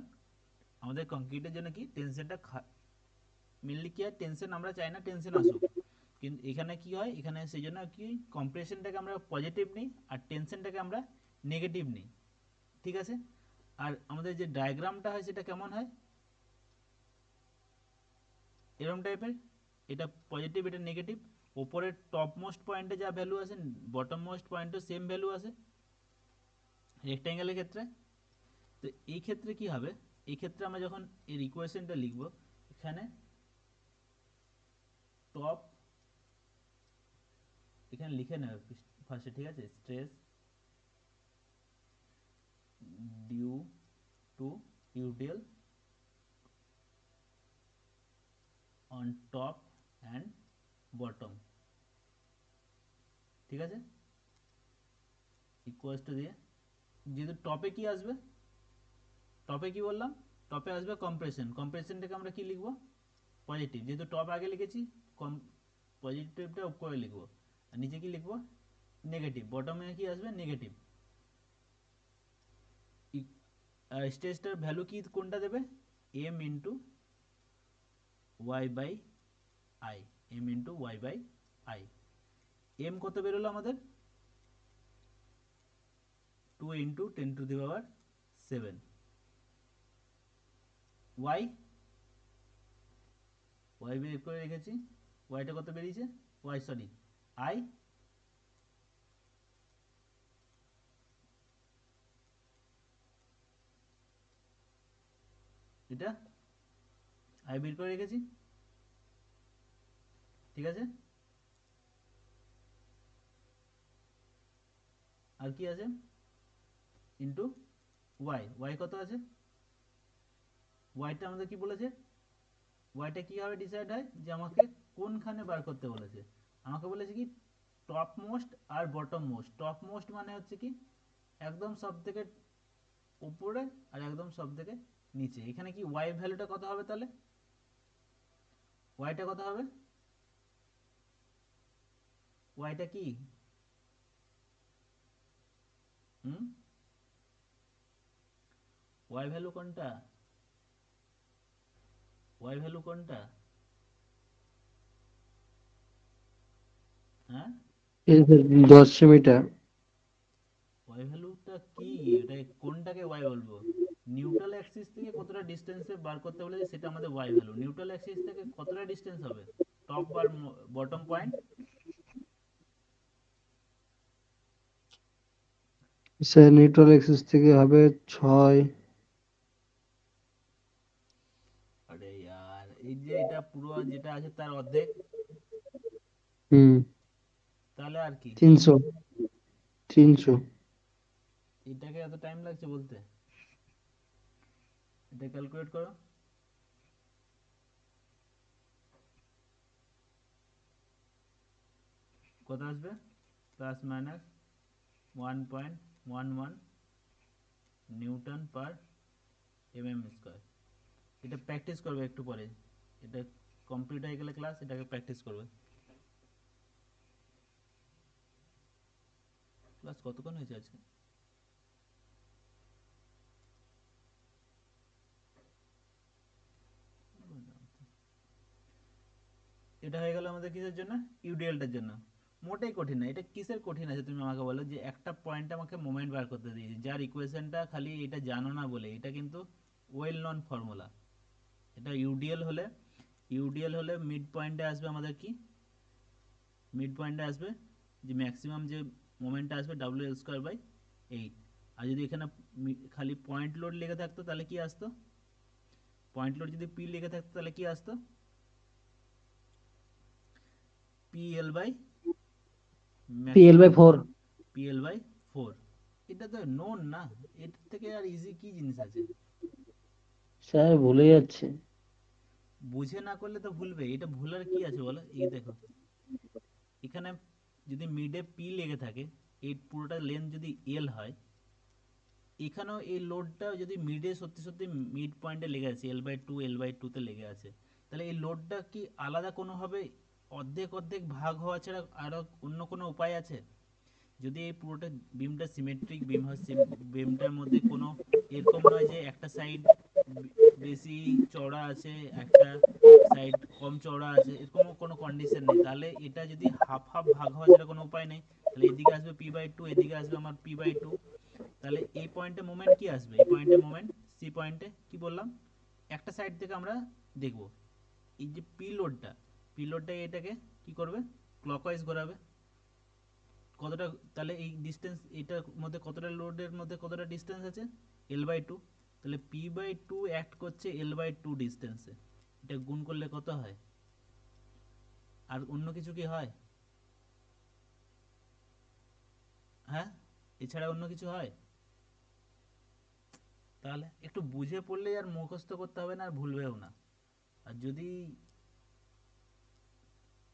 আমাদের কংক্রিটের জন্য কি টেনশনটা মেনলি কি হয়, টেনশন আমরা চাই না টেনশন আসুক, কিন্তু এখানে কি হয়, এখানে সেই জন্য কি কম্প্রেশনটাকে আমরা পজিটিভ নিই আর টেনশনটাকে আমরা নেগেটিভ নিই। ঠিক আছে, আর আমাদের যে ডায়াগ্রামটা হয় সেটা কেমন হয়, এরকম টাইপের, এটা পজিটিভ এটা নেগেটিভ, ওপরের টপ মোস্ট পয়েন্টে যা ভ্যালু আছে বটম মোস্ট পয়েন্টে সেম ভ্যালু আছে রেক্ট্যাঙ্গেলের ক্ষেত্রে। তো এই ক্ষেত্রে কি হবে, এই ক্ষেত্রে আমরা যখন এর ইকুয়েশনটা লিখব, এখানে টপ, এখানে লিখে নেবে ফার্স্টে, ঠিক আছে, stress due to UDL on top and bottom, ঠিক আছে, ইকুয়ালস টু দিয়ে, যেহেতু টপে কি আসবে, টপে কি বললাম, টপে আসবে কম্প্রেশন, কম্প্রেশনটাকে আমরা কি লিখবো পজিটিভ, যেহেতু টপ আগে লিখেছি কম, পজিটিভটা উপরে লিখবো, আর নিচে কি লিখবো নেগেটিভ, বটমে কি আসবে নেগেটিভ। স্ট্রেসটার ভ্যালু কি কোনটা দেবে, M into Y by I, M into Y by I. M কত বেরোলো আমাদের 2 ইন্টু 10⁻⁷, ওয়াই, ওয়াই বের করে রেখেছি, ওয়াইটা কত বেরিয়েছে, ওয়াই সরি আই, এটা আই বের করে রেখেছি, ঠিক আছে। আর কি আছে ইন্টু ওয়াই, ওয়াই কত আছে, ওয়াইটা আমাদের কি বলেছে, ওয়াইটা কীভাবে ডিসাইড হয়, যে আমাকে কোনখানে বার করতে বলেছে, আমাকে বলেছে কি টপ মোস্ট আর বটম মোস্ট, টপ মোস্ট মানে হচ্ছে কি একদম সব থেকে উপরে আর একদম সব থেকে নিচে। এখানে কি ওয়াই ভ্যালুটা কত হবে, তাহলে ওয়াইটা কত হবে, ওয়াইটা কি হুম, ওয়াই ভ্যালু কোনটা, ওয়াই ভ্যালু কোনটা, হ্যাঁ ये सर 10 मीटर, ওয়াই ভ্যালুটা কি কি এটা কোনটাকে ওয়াই বলবো? নিউট্রাল অ্যাক্সিস থেকে কতটা ডিস্টেন্সে বার করতে বলেছে সেটা আমাদের ওয়াই ভ্যালু। নিউট্রাল অ্যাক্সিস থেকে কতটা ডিস্টেন্স হবে? টপ আর bottom point. Sir neutral axis থেকে হবে 6। আরে यार এই যে এটা পুরো যেটা আছে তার অর্ধেক, হুম, তাহলে আর কি? 300। 300। এটাকে এত টাইম লাগছে বলতে? এটা ক্যালকুলেট করো। কত আসবে? প্লাস মাইনাস 1.11 নিউটন পার mm²। এটা প্র্যাকটিস করবে একটু পরে। এটা কমপ্লিট হয়ে গেলে ক্লাস এটাকে প্র্যাকটিস করবে। ক্লাস কতক্ষণ হয়েছে আজকে? এটা হয়ে গেল আমাদের কিসের জন্য? ইউডিএলটার জন্য। মোটেই কঠিন না। এটা কিসের কঠিন আছে তুমি আমাকে বলো? যে একটা পয়েন্ট আমাকে মোমেন্ট বার করতে দিয়েছে, যার ইকুয়েশনটা খালি এটা জানো না বলে। এটা কিন্তু ওয়েল নন ফর্মুলা। এটা ইউডিএল হলে মিড পয়েন্টে আসবে আমাদের কি? মিড পয়েন্টে আসবে যে ম্যাক্সিমাম যে মোমেন্টটা আসবে WL²/8। আর যদি এখানে খালি পয়েন্ট লোড লেগে থাকতো তাহলে কি আসতো? পয়েন্ট লোড যদি পি লেগে থাকতো তাহলে কি আসতো? PL/, maximum PL/4। PL/4। এটা তো নোন না, এর থেকে আর ইজি কি জিনিস আছে? স্যার ভুলে যাচ্ছে। বুঝে না করলে তো ভুলবে, এটা ভুলার কি আছে বলো? এই দেখো, এখানে যদি মিডে পি লেগে থাকে, এই পুরোটা লেন্থ যদি এল হয়, এখানেও এই লোডটা যদি মিডে সত্যি সত্যি মিড পয়েন্টে লেগে আছে, L/2 তে লেগে আছে, তাহলে এই লোডটা কি আলাদা কোনোভাবে অর্ধেক অর্ধেক ভাগ হওয়া ছাড়া আরো অন্য কোনো উপায় আছে? যদি এই পুরোটা বিমটা সিমেট্রিক বিম হয়, বিমটার মধ্যে কোনো এরকম নয় যে একটা সাইড বেশি চওড়া আছে, একটা সাইড কম চওড়া আছে, এরকম কোনো কন্ডিশন নেই। তাহলে এটা যদি হাফ হাফ ভাগ হওয়া ছাড়া কোনো উপায় নেই। তাহলে এদিকে আসবে P/2, এদিকে আসবে আমার P/2। তাহলে এই পয়েন্টে মোমেন্ট কি আসবে? এই পয়েন্টে মোমেন্ট সি পয়েন্টে কি বললাম, একটা সাইড থেকে আমরা দেখব এই যে পি লোডটা এটাকে কি করবে? ক্লকওয়াইজ ঘোরাবে। কতটা? তাহলে এই ডিস্টেন্স এটার মধ্যে কতটা লোডের মধ্যে কতটা ডিস্টেন্স আছে? L/2। তাহলে P/2 অ্যাক্ট করছে L/2 ডিস্টেন্সে। এটা গুণ করলে কত হয়? আর অন্য কিছু কি হয়? হ্যাঁ, এছাড়া অন্য কিছু হয়? তাহলে একটু বুঝে পড়লেই আর মুখস্থ করতে হবে না, আর ভুলবেও না। আর যদি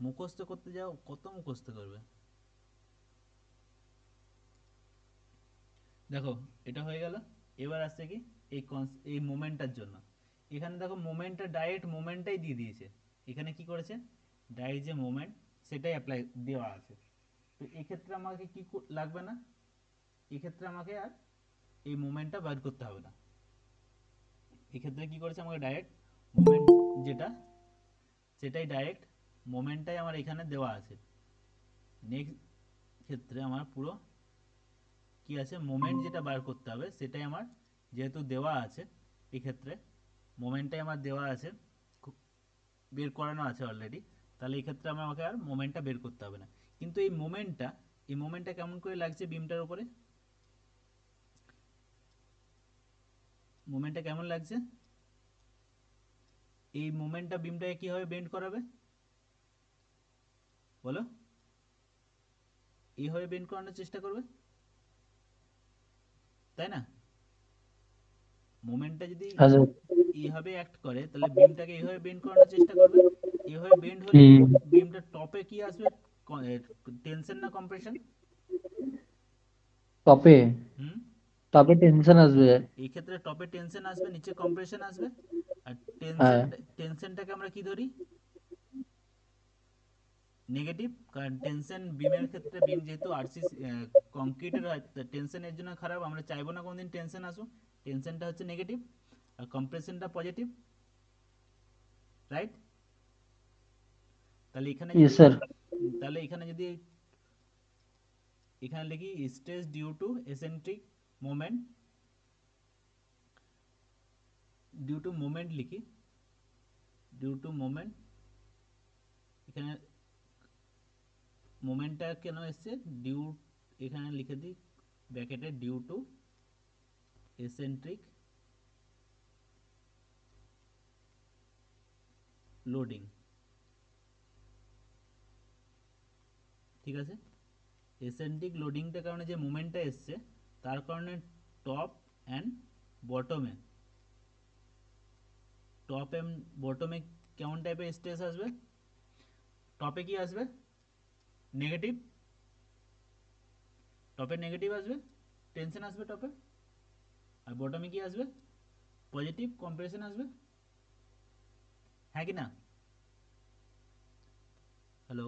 মুখস্থ করতে যাও, কত মুখস্থ করবে? দেখো, এটা হয়ে গেল। এবার আসছে কি এই মোমেন্টটার জন্য। এখানে দেখো মোমেন্টটা ডাইরেক্ট মোমেন্টটাই দিয়ে দিয়েছে। এখানে কি করেছে? ডাইরেক্ট যে মোমেন্ট সেটাই অ্যাপ্লাই দেওয়া আছে। তো এক্ষেত্রে আমাকে কি লাগবে না? এক্ষেত্রে আমাকে আর এই মোমেন্টটা বার করতে হবে না। এক্ষেত্রে কি করেছে? আমাকে ডাইরেক্ট মোমেন্ট যেটা, সেটাই ডাইরেক্ট মোমেন্টটাই আমার এখানে দেওয়া আছে। নেক্সট ক্ষেত্রে আমার পুরো কি আছে? মোমেন্ট যেটা বার করতে হবে সেটাই আমার যেহেতু দেওয়া আছে, এক্ষেত্রে মোমেন্টটাই আমার দেওয়া আছে, বের করানো আছে অলরেডি। তাহলে এই ক্ষেত্রে আমাকে আর মোমেন্টটা বের করতে হবে না। কিন্তু এই মোমেন্টটা কেমন করে লাগছে বিমটার উপরে? মোমেন্টটা কেমন লাগছে? এই মোমেন্টটা বিমটাকে কিভাবে বেন্ড করাবে বলো? এইভাবে বেন্ড করানোর চেষ্টা করবে, তাই না? মোমেন্টটা যদি হ্যাঁ স্যার। এইভাবে অ্যাক্ট করে তাহলে বিমটাকে এইভাবে বেন্ড করানোর চেষ্টা করবে। এইভাবে বেন্ড হলে হুম। বিমটার টপে কি আসবে? টেনশন না কম্প্রেশন? টপে হুম, টপে টেনশন আসবে। এই ক্ষেত্রে টপে টেনশন আসবে, নিচে কম্প্রেশন আসবে। আর হ্যাঁ। টেনশনটাকে আমরা কি ধরি? নেগেটিভ। কারণ টেনশন বিমের ক্ষেত্রে, বিম যেহেতু আরসি কংক্রিটের হয়, টেনশন এর জন্য খারাপ, আমরা চাইবো না কোনদিন টেনশন আসুক। টেনশনটা হচ্ছে নেগেটিভ আর কম্প্রেশনটা পজিটিভ, রাইট? তাহলে এখানে ইয়েস যদি স্যার। তাহলে এখানে যদি এখানে লিখি stress due to eccentric moment, due to moment লিখি, ডিউ টু মোমেন্ট, এখানে মোমেন্টটা কেন এসছে, ডিউ, এখানে লিখে দিই ব্র্যাকেটে ডিউ টু এসেন্ট্রিক লোডিং, ঠিক আছে। এসেন্ট্রিক লোডিংটার কারণে যে মোমেন্টটা এসছে তার কারণে টপ অ্যান্ড বটমে, টপ অ্যান্ড বটমে কেমন টাইপের স্ট্রেস আসবে, টপে কি আসবে, নেগেটিভ, টপে নেগেটিভ আসবে, টেনশন আসবে টপে, আর বটমে কি আসবে, পজিটিভ কম্প্রেশন আসবে, হ্যাঁ কি না? হ্যালো,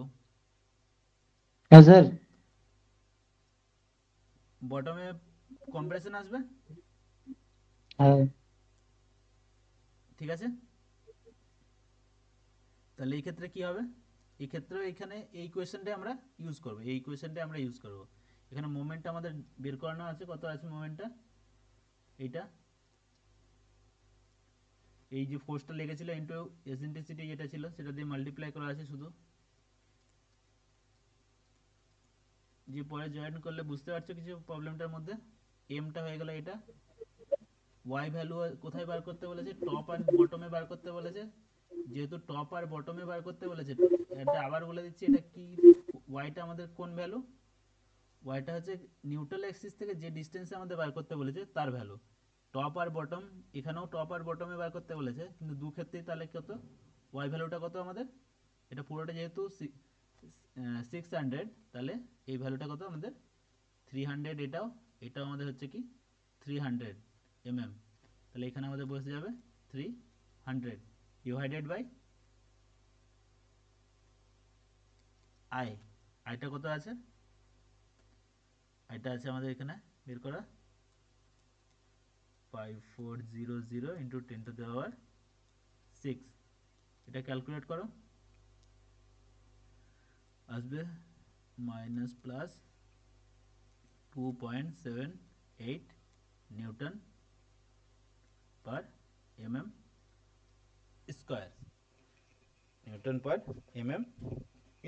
হ্যাঁ স্যার। বটমে কম্প্রেশন আসবে, হ্যাঁ ঠিক আছে। তাহলে এই ক্ষেত্রে কি হবে, এই ক্ষেত্রে এখানে এই কোয়েশ্চেনটাই আমরা ইউজ করব, এই কোয়েশ্চেনটাই আমরা ইউজ করব। এখানে মোমেন্টটা আমাদের বের করানো আছে, কত আছে মোমেন্টটা, এইটা, এই যে ফোর্সটা লেগেছিল ইন্টু এসেন্ট্রিসিটি যেটা ছিল সেটা দিয়ে মাল্টিপ্লাই করা আছে শুধু, যে পরে জয়েন করলে বুঝতে পারছো কিছু প্রবলেমটার মধ্যে, এমটা হয়ে গেল এটা, ওয়াই ভ্যালু কোথায় বার করতে বলেছে, টপ আর বটমে বার করতে বলেছে, যেহেতু টপ আর বটমে বার করতে বলেছে, এটা আবার বলে দিচ্ছি এটা কি, ওয়াইটা আমাদের কোন ভ্যালু, ওয়াইটা হচ্ছে নিউট্রাল অ্যাক্সিস থেকে যে ডিস্টেন্সে আমাদের বার করতে বলেছে তার ভ্যালু, টপ আর বটম, এখানেও টপ আর বটমে বার করতে বলেছে কিন্তু দু ক্ষেত্রেই তাহলে কত, ওয়াই ভ্যালুটা কত আমাদের, এটা পুরোটা যেহেতু 600, তাহলে এই ভ্যালুটা কত আমাদের 300, এটাও, এটাও আমাদের হচ্ছে কি 300 তাহলে এখানে আমাদের বসে যাবে 300 ডিভাইডেড বাই আই, আইটা কত আছে, আইটা আছে আমাদের এখানে বের করা 5400 ইন্টু 10⁶, এটা ক্যালকুলেট করো, আসবে minus plus 2.78 Newton per MM square, Newton per MM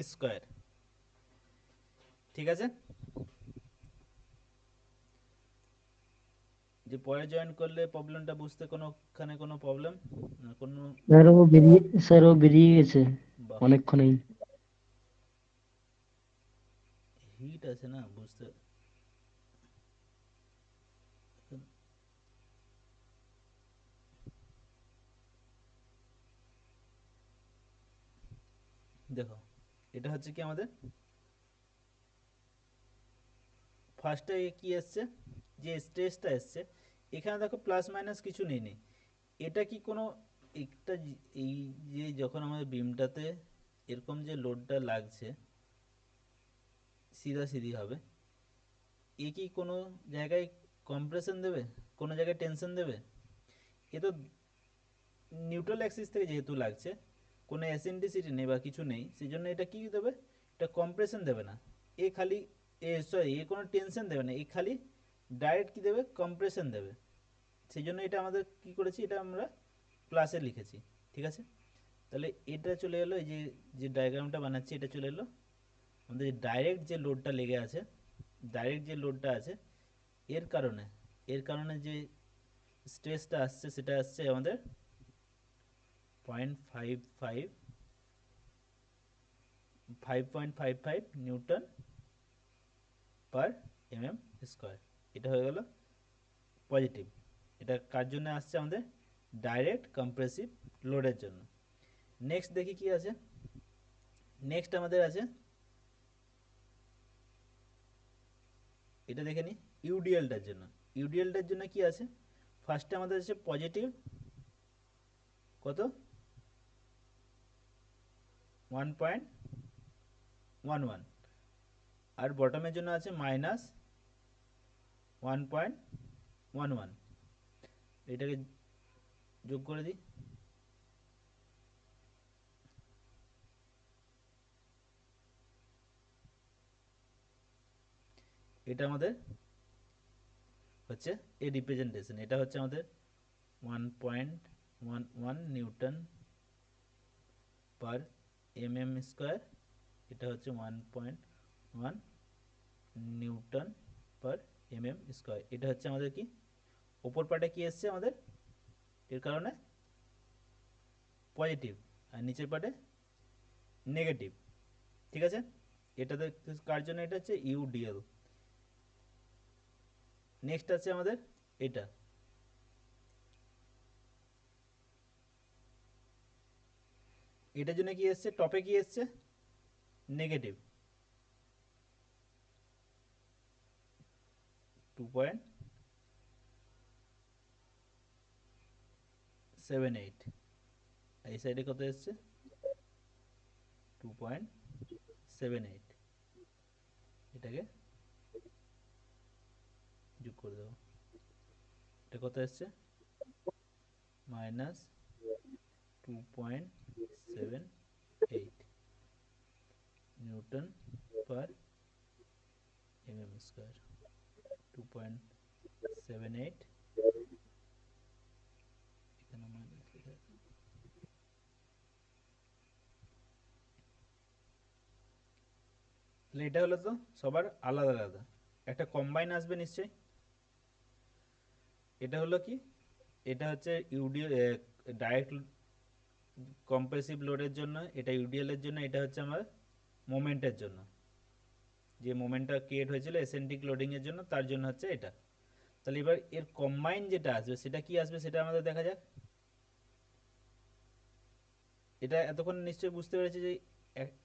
square, ঠিক আছে। যে পরে জয়েন করলে প্রবলেমটা বুঝতে কোনোখানে কোনো প্রবলেম না কোনো, স্যার ও বেরিয়ে গেছে বা অনেকক্ষণেই। হিট আছে না বুঝতে, দেখো এটা হচ্ছে কি আমাদের ফার্স্টে কি এসছে, যে স্ট্রেসটা এসছে এখানে দেখো প্লাস মাইনাস কিছু নেই নেই, এটা কি কোনো একটা এই যে যখন আমাদের বিমটাতে এরকম যে লোডটা লাগছে সিধা সিধি হবে, এ কি কোনো জায়গায় কম্প্রেশন দেবে, কোনো জায়গায় টেনশন দেবে, এ তো নিউট্রাল অ্যাক্সিস থেকে যেহেতু লাগছে কোনো অ্যাসেন্ট্রিসিটি নেই বা কিছু নেই, সেই জন্য এটা কি দেবে, এটা কম্প্রেশন দেবে না, এ খালি সরি এ কোনো টেনশন দেবে না, এ খালি ডাইরেক্ট কি দেবে, কম্প্রেশন দেবে, সেই জন্য এটা আমাদের কি করেছি, এটা আমরা প্লাসে লিখেছি, ঠিক আছে। তাহলে এটা চলে এলো, এই যে যে ডায়াগ্রামটা বানাচ্ছি এটা চলে এলো আমাদের ডাইরেক্ট যে লোডটা লেগে আছে, ডাইরেক্ট যে লোডটা আছে এর কারণে, এর কারণে যে স্ট্রেসটা আসছে সেটা আসছে আমাদের 0.55 5.55 নিউটন পার এমএম স্কোয়ার, এটা হয়ে গেল পজিটিভ, এটা কার জন্য আসছে আমাদের ডাইরেক্ট কম্প্রেসিভ লোডের জন্য। নেক্সট দেখি কি আছে, নেক্সট আমাদের আছে এটা দেখে নিই ইউডিএলটার জন্য, ইউডিএলটার জন্য কি আছে, ফার্স্টে আমাদের আছে পজিটিভ কত 1.11, আর বটমের জন্য আছে মাইনাস 1.11, এটাকে যোগ করে দিই, এটা আমাদের হচ্ছে এই রিপ্রেজেন্টেশন, এটা হচ্ছে আমাদের 1.11 নিউটন পার এমএম স্কোয়ার, এটা হচ্ছে 1.1 নিউটন পার এমএম স্কোয়ার। এটা হচ্ছে আমাদের কি ওপর পার্টে কি এসছে আমাদের, এর কারণে পজিটিভ, আর নিচের পার্টে নেগেটিভ। ঠিক আছে, এটাতে কার জন্য, এটা হচ্ছে ইউডিএল। নেক্সট আছে আমাদের এটা, এটার জন্য কি এসছে, টপে কি এসছে, নেগেটিভ 2.78, এই সাইডে কত এসছে 2.78, এটাকে যোগ করে দেবো, এটা কত এসছে -2.78 নিউটন পার এমএম স্কোয়ার। 2.78, এখানে মাইনাস লেখা আছে। তাহলে এটা হলো তো সবার আলাদা আলাদা, একটা কম্বাইন আসবে নিশ্চয়ই। এটা হলো কি, এটা হচ্ছে ইউডিএল ডাইরেক্ট কম্প্রেসিভ লোডের জন্য, এটা ইউডিএল এর জন্য, এটা হচ্ছে আমার মোমেন্টের জন্য, যে মোমেন্টটা ক্রিয়েট হয়েছিল এসেন্ট্রিক লোডিং এর জন্য, তার জন্য হচ্ছে এটা। তাহলে এবার এর কম্বাইন যেটা আসবে সেটা কি আসবে সেটা আমাদের দেখা যাক। এটা এতক্ষণ নিশ্চয়ই বুঝতে পেরেছি যে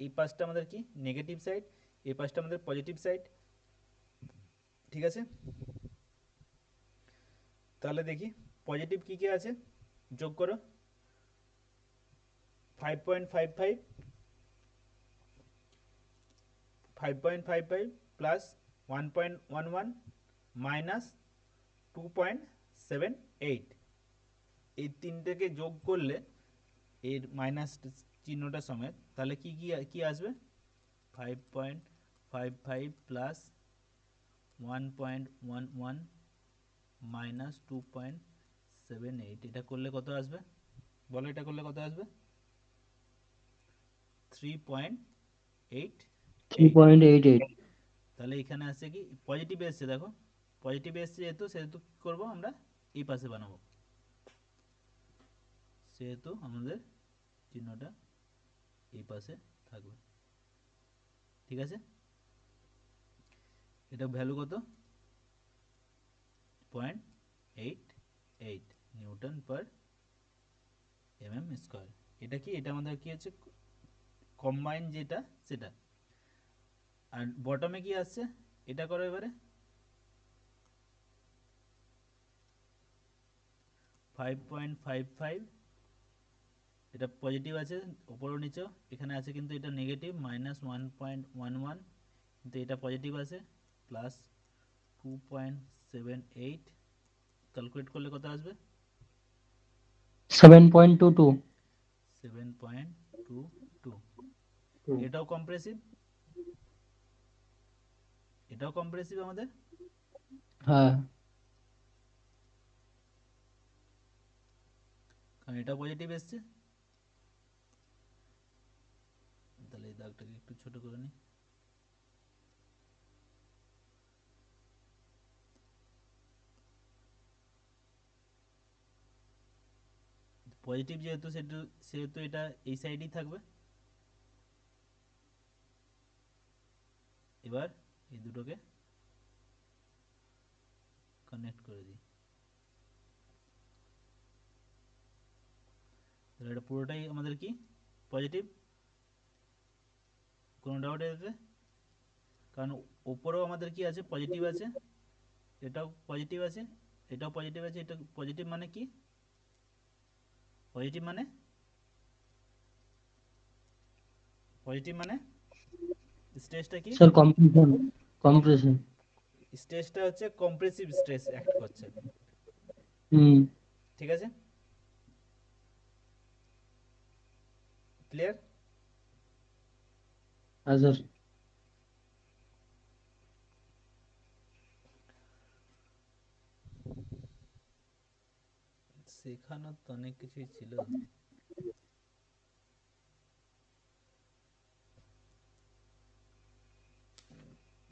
এই পাশটা আমাদের কি নেগেটিভ সাইড, এই পাশটা আমাদের পজিটিভ সাইড। ঠিক আছে, তাহলে দেখি পজিটিভ কি কি আছে, যোগ করো। 5.55 5.55 প্লাস 1.11 মাইনাস 2.78, এই তিনটেকে যোগ করলে এর মাইনাস চিহ্নটা সমেত, তাহলে কি কি কি আসবে 5.55 প্লাস 1.11 মাইনাস 2.78, এটা করলে কত আসবে বলো, এটা করলে কত আসবে 3.88। 3.88। তাহলে এখানে আছে কি পজিটিভ এসছে, দেখো পজিটিভ এসছে যেহেতু, সেহেতু কি করবো আমরা এই পাশে বানাবো, সেহেতু আমাদের চিহ্নটা এই পাশে থাকবে। ঠিক আছে, এটা ভ্যালু কত 0.88 নিউটন পার এমএম স্কোয়ার। এটা কি, এটা আমাদের কি হচ্ছে কম্বাইন যেটা সেটা। আর বটমে কি আসছে এটা করো এবারে, 5.55, এটা পজিটিভ আছে ওপরও নিচেও, এখানে আছে কিন্তু এটা নেগেটিভ -1.11, কিন্তু এটা পজিটিভ আছে প্লাস 2.78, ক্যালকুলেট করলে কত আসবে 7.22। 7.22। এটাও কম্প্রেসিভ, এটাও কম্প্রেসিভ আমাদের, হ্যাঁ, কারণ এটা পজিটিভ এসছে। তাহলে এই দাগটাকে একটু ছোট করে নিই, পজিটিভ যেহেতু সেহেতু এটা এই সাইডেই থাকবে। এবার এই দুটোকে কানেক্ট করে দিই, তাহলে এটা পুরোটাই আমাদের কি পজিটিভ, কোনো ডাউট এতে, কারণ ওপরেও আমাদের কি আছে পজিটিভ আছে, এটাও পজিটিভ আছে, এটাও পজিটিভ আছে, এটা পজিটিভ মানে কি, পজিটিভ মানে পজিটিভ মানে স্ট্রেসটা কি, স্যার কম্প্রেশন। কম্প্রেশন। স্ট্রেসটা হচ্ছে কম্প্রেসিভ স্ট্রেস অ্যাক্ট করছে। হুম। ঠিক আছে, ক্লিয়ার। হ্যাঁ স্যার। শেখানোর তো অনেক কিছুই ছিল।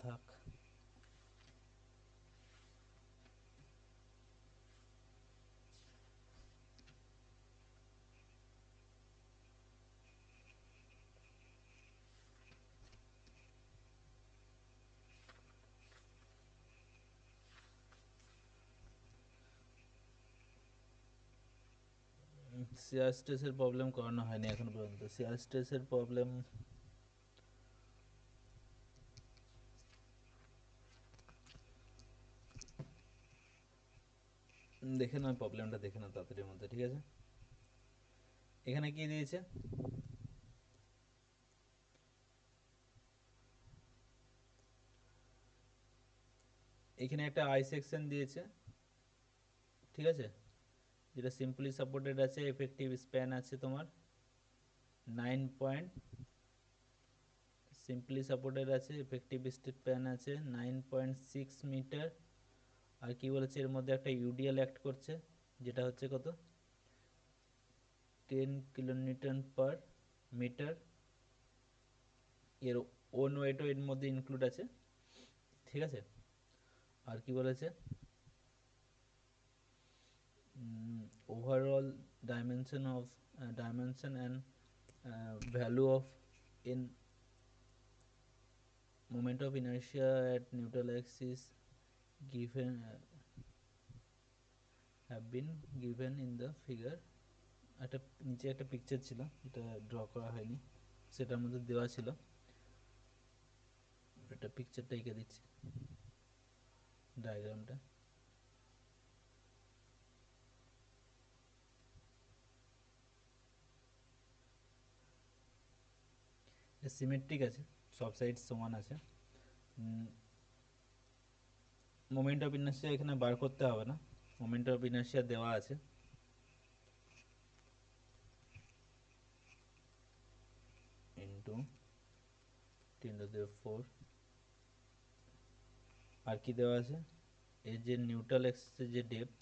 থাক। শেয়ার স্ট্রেসের প্রবলেম করানো হয়নি এখন পর্যন্ত। শেয়ার স্ট্রেসের প্রবলেম দেখে নাও, প্রবলেমটা দেখে নাও তাড়াতাড়ির মধ্যে, ঠিক আছে? এখানে কি দিয়েছে? এখানে একটা আই সেকশন দিয়েছে, ঠিক আছে, যেটা সিম্পলি সাপোর্টেড আছে। এফেক্টিভ স্প্যান আছে তোমার 9 সিম্পলি সাপোর্টেড আছে। এফেক্টিভ স্প্যান আছে 9.6 মিটার। আর কি বলেছে, এর মধ্যে একটা ইউডিএল অ্যাক্ট করছে, যেটা হচ্ছে কত, 10 কিলোনিউটন পার মিটার। এর ওন ওয়েটও এর মধ্যে ইনক্লুড আছে, ঠিক আছে? আর কি বলেছে, overall dimension and value of in moment of inertia at neutral axis given have been given in the figure. একটা নিচে একটা পিকচার ছিল, এটা ড্র করা হয়নি, সেটার মধ্যে দেওয়া ছিল। এটা পিকচারটা এঁকে দিচ্ছি, ডায়াগ্রামটা। সিমেট্রিক আছে, সব সাইড সমান আছে। মোমেন্ট অফ ইনার্শিয়া এখানে বার করতে হবে না, মোমেন্ট অফ ইনার্শিয়া দেওয়া আছে। ইন্টু 10⁴। আর কি দেওয়া আছে, এর যে নিউট্রাল এক্সিসের যে ডেপথ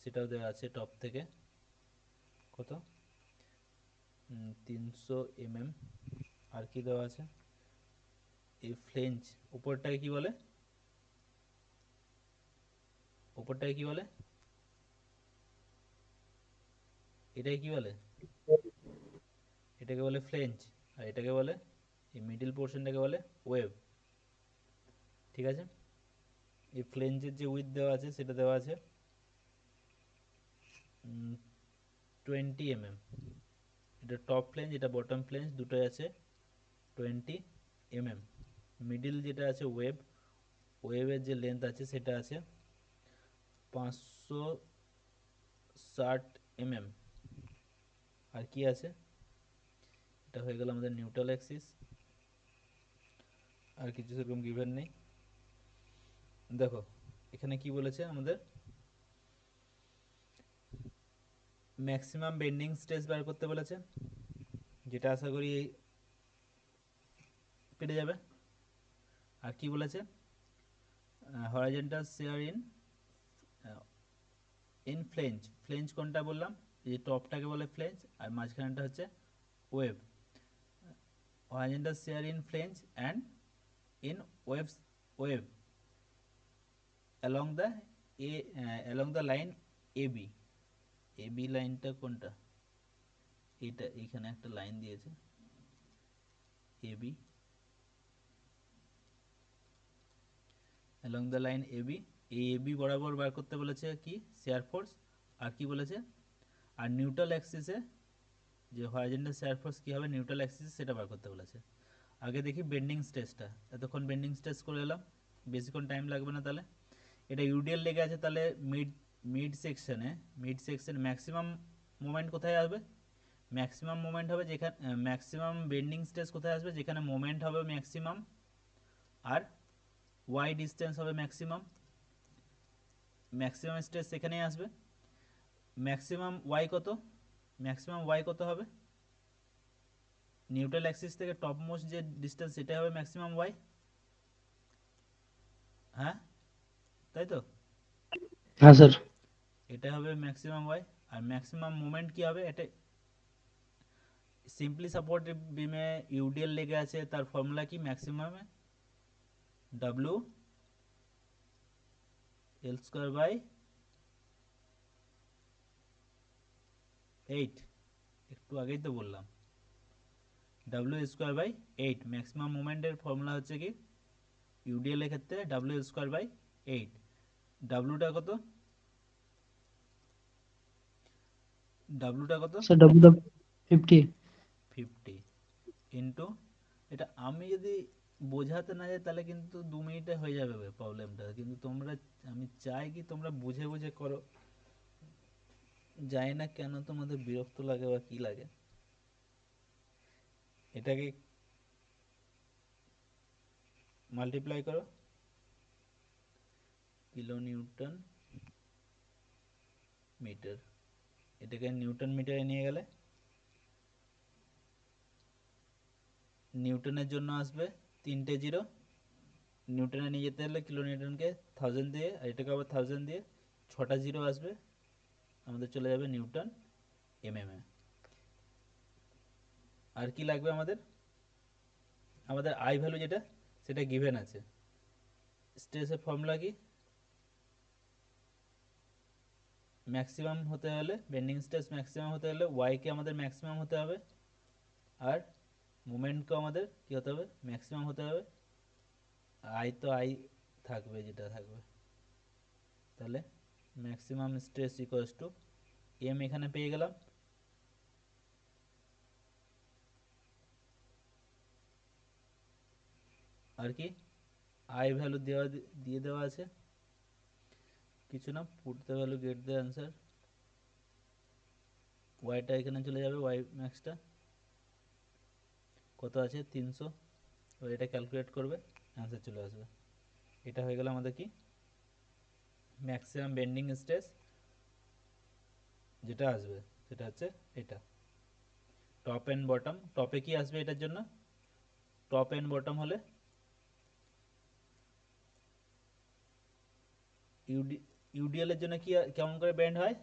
সেটাও দেওয়া আছে, টপ থেকে কত, 300 mm। আর কি দেওয়া আছে, এই ফ্লেঞ্জ উপরটাকে কি বলে, উপরটাকে কি বলে, এটাকে কি বলে, এটাকে বলে ফ্লেঞ্জ। আর এটাকে বলে, এই মিডল পোর্শনটাকে বলে ওয়েভ, ঠিক আছে? এই ফ্লেঞ্জের যে উইথ দেওয়া আছে সেটা দেওয়া আছে 20 mm। এটা টপ ফ্লেঞ্জ, এটা বটম ফ্লেঞ্জ, দুটোই আছে 20 mm। মিডিল যেটা আছে ওয়েভ, ওয়েভের যে লেন্থ আছে সেটা আছে 560 mm। আর কি আছে, এটা হয়ে গেল আমাদের নিউট্রাল অ্যাক্সিস। আর কিছু সেরকম গিভেন নেই। দেখো এখানে কি বলেছে আমাদের, ম্যাক্সিমাম বেন্ডিং স্ট্রেস বার করতে বলেছে, যেটা আশা করি পেরে যাবে। আর কি বলেছে, horizontal shear in flange. Flange কোনটা বললাম, এই টপটাকে বলে ফ্লেঞ্জ, আর মাঝখানটা হচ্ছে web. Horizontal shear in flange and in web along the along the line AB। AB লাইনটা কোনটা, এটা এখানে একটা লাইন দিয়েছে AB, along the line AB। এই এবি বরাবর বার করতে বলেছে কি, শেয়ার ফোর্স। আর কি বলেছে, আর নিউট্রাল অ্যাক্সিসে যে হরাইজন্টাল শেয়ার ফোর্স কি হবে নিউট্রাল অ্যাক্সিসে সেটা বার করতে বলেছে। আগে দেখি বেন্ডিং স্ট্রেসটা, এতক্ষণ বেন্ডিং স্ট্রেস করে এলাম, বেশিক্ষণ টাইম লাগবে না। তাহলে এটা ইউডিএল লেগে আছে, তাহলে মিড সেকশনে ম্যাক্সিমাম মোমেন্ট কোথায় আসবে, ম্যাক্সিমাম মোমেন্ট হবে যেখানে, ম্যাক্সিমাম বেন্ডিং স্ট্রেস কোথায় আসবে, যেখানে মোমেন্ট হবে ম্যাক্সিমাম আর ওয়াই ডিস্টেন্স হবে ম্যাক্সিমাম। ম্যাক্সিমাম স্ট্রেস সেখানেই আসবে। ম্যাক্সিমাম ওয়াই কত, ম্যাক্সিমাম ওয়াই কত হবে, নিউট্রাল অ্যাক্সিস থেকে টপ মোস্ট যে ডিস্টেন্স সেটা হবে ম্যাক্সিমাম ওয়াই। হ্যাঁ তাই তো? হ্যাঁ স্যার। এটা হবে ম্যাক্সিমাম ওয়াই। আর ম্যাক্সিমাম মোমেন্ট কি হবে, এটা সিম্পলি সাপোর্ট বিমে ইউডিএল লেগে আছে, তার ফর্মুলা কি, ম্যাক্সিমামে ডাব্লু এল স্কোয়ার বাই 8, একটু আগেই তো বললাম ডাব্লু স্কোয়ার বাই 8। ম্যাক্সিমাম মোমেন্টের ফর্মুলা হচ্ছে কি ইউডিএল এর ক্ষেত্রে ডাব্লু স্কোয়ার বাই 8। ডাব্লুটা কত, ডাব্লুটা কত, স্যার ডাব্লিউ 50। 50 ইন্টু, এটা আমি যদি বোঝাতে না যাই তাহলে কিন্তু 2 মিনিটে হয়ে যাবে প্রবলেমটা, কিন্তু তোমরা, আমি চাই কি তোমরা বুঝে বুঝে করো, জানি না কেন তোমাদের বিরক্ত লাগে বা কি লাগে। এটাকে মাল্টিপ্লাই করো, কিলো নিউটন মিটার, এটাকে নিউটন মিটারে নিয়ে গেলে নিউটনের জন্য আসবে 3টে জিরো, নিউটনে নিয়ে যেতে হলে কিলো নিউটনকে 1000 দিয়ে, আর এটাকে আবার 1000 দিয়ে 6টা জিরো আসবে, আমাদের চলে যাবে নিউটন এমএম এ। আর কি লাগবে আমাদের, আমাদের আই ভ্যালু যেটা সেটা গিভেন আছে। স্ট্রেসের ফর্মুলা কি, ম্যাক্সিমাম হতে হলে, বেন্ডিং স্ট্রেস ম্যাক্সিমাম হতে হলে ওয়াইকে আমাদের ম্যাক্সিমাম হতে হবে, আর মোমেন্টকে আমাদের কি হতে হবে, ম্যাক্সিমাম হতে হবে। আই তো আই থাকবে, যেটা থাকবে, তাহলে maximum stress equals to M এখানে পেয়ে গেলাম, আর কি আই ভ্যালু দেওয়া দিয়ে দেওয়া আছে, কিছু না, put the value get the answer. ওয়াইটা এখানে চলে যাবে, ওয়াই ম্যাক্সটা কত আছে 300, এবার এটা ক্যালকুলেট করবে, অ্যান্সার চলে আসবে। এটা হয়ে গেল আমাদের কি ম্যাক্সিমাম বেন্ডিং স্ট্রেস যেটা আসবে, সেটা হচ্ছে এটা। টপ এন্ড বটম, টপে কি আসবে এটার জন্য, টপ এন্ড বটম হলে ইউডিএল এর জন্য কি কেমন করে ব্যান্ড হয়,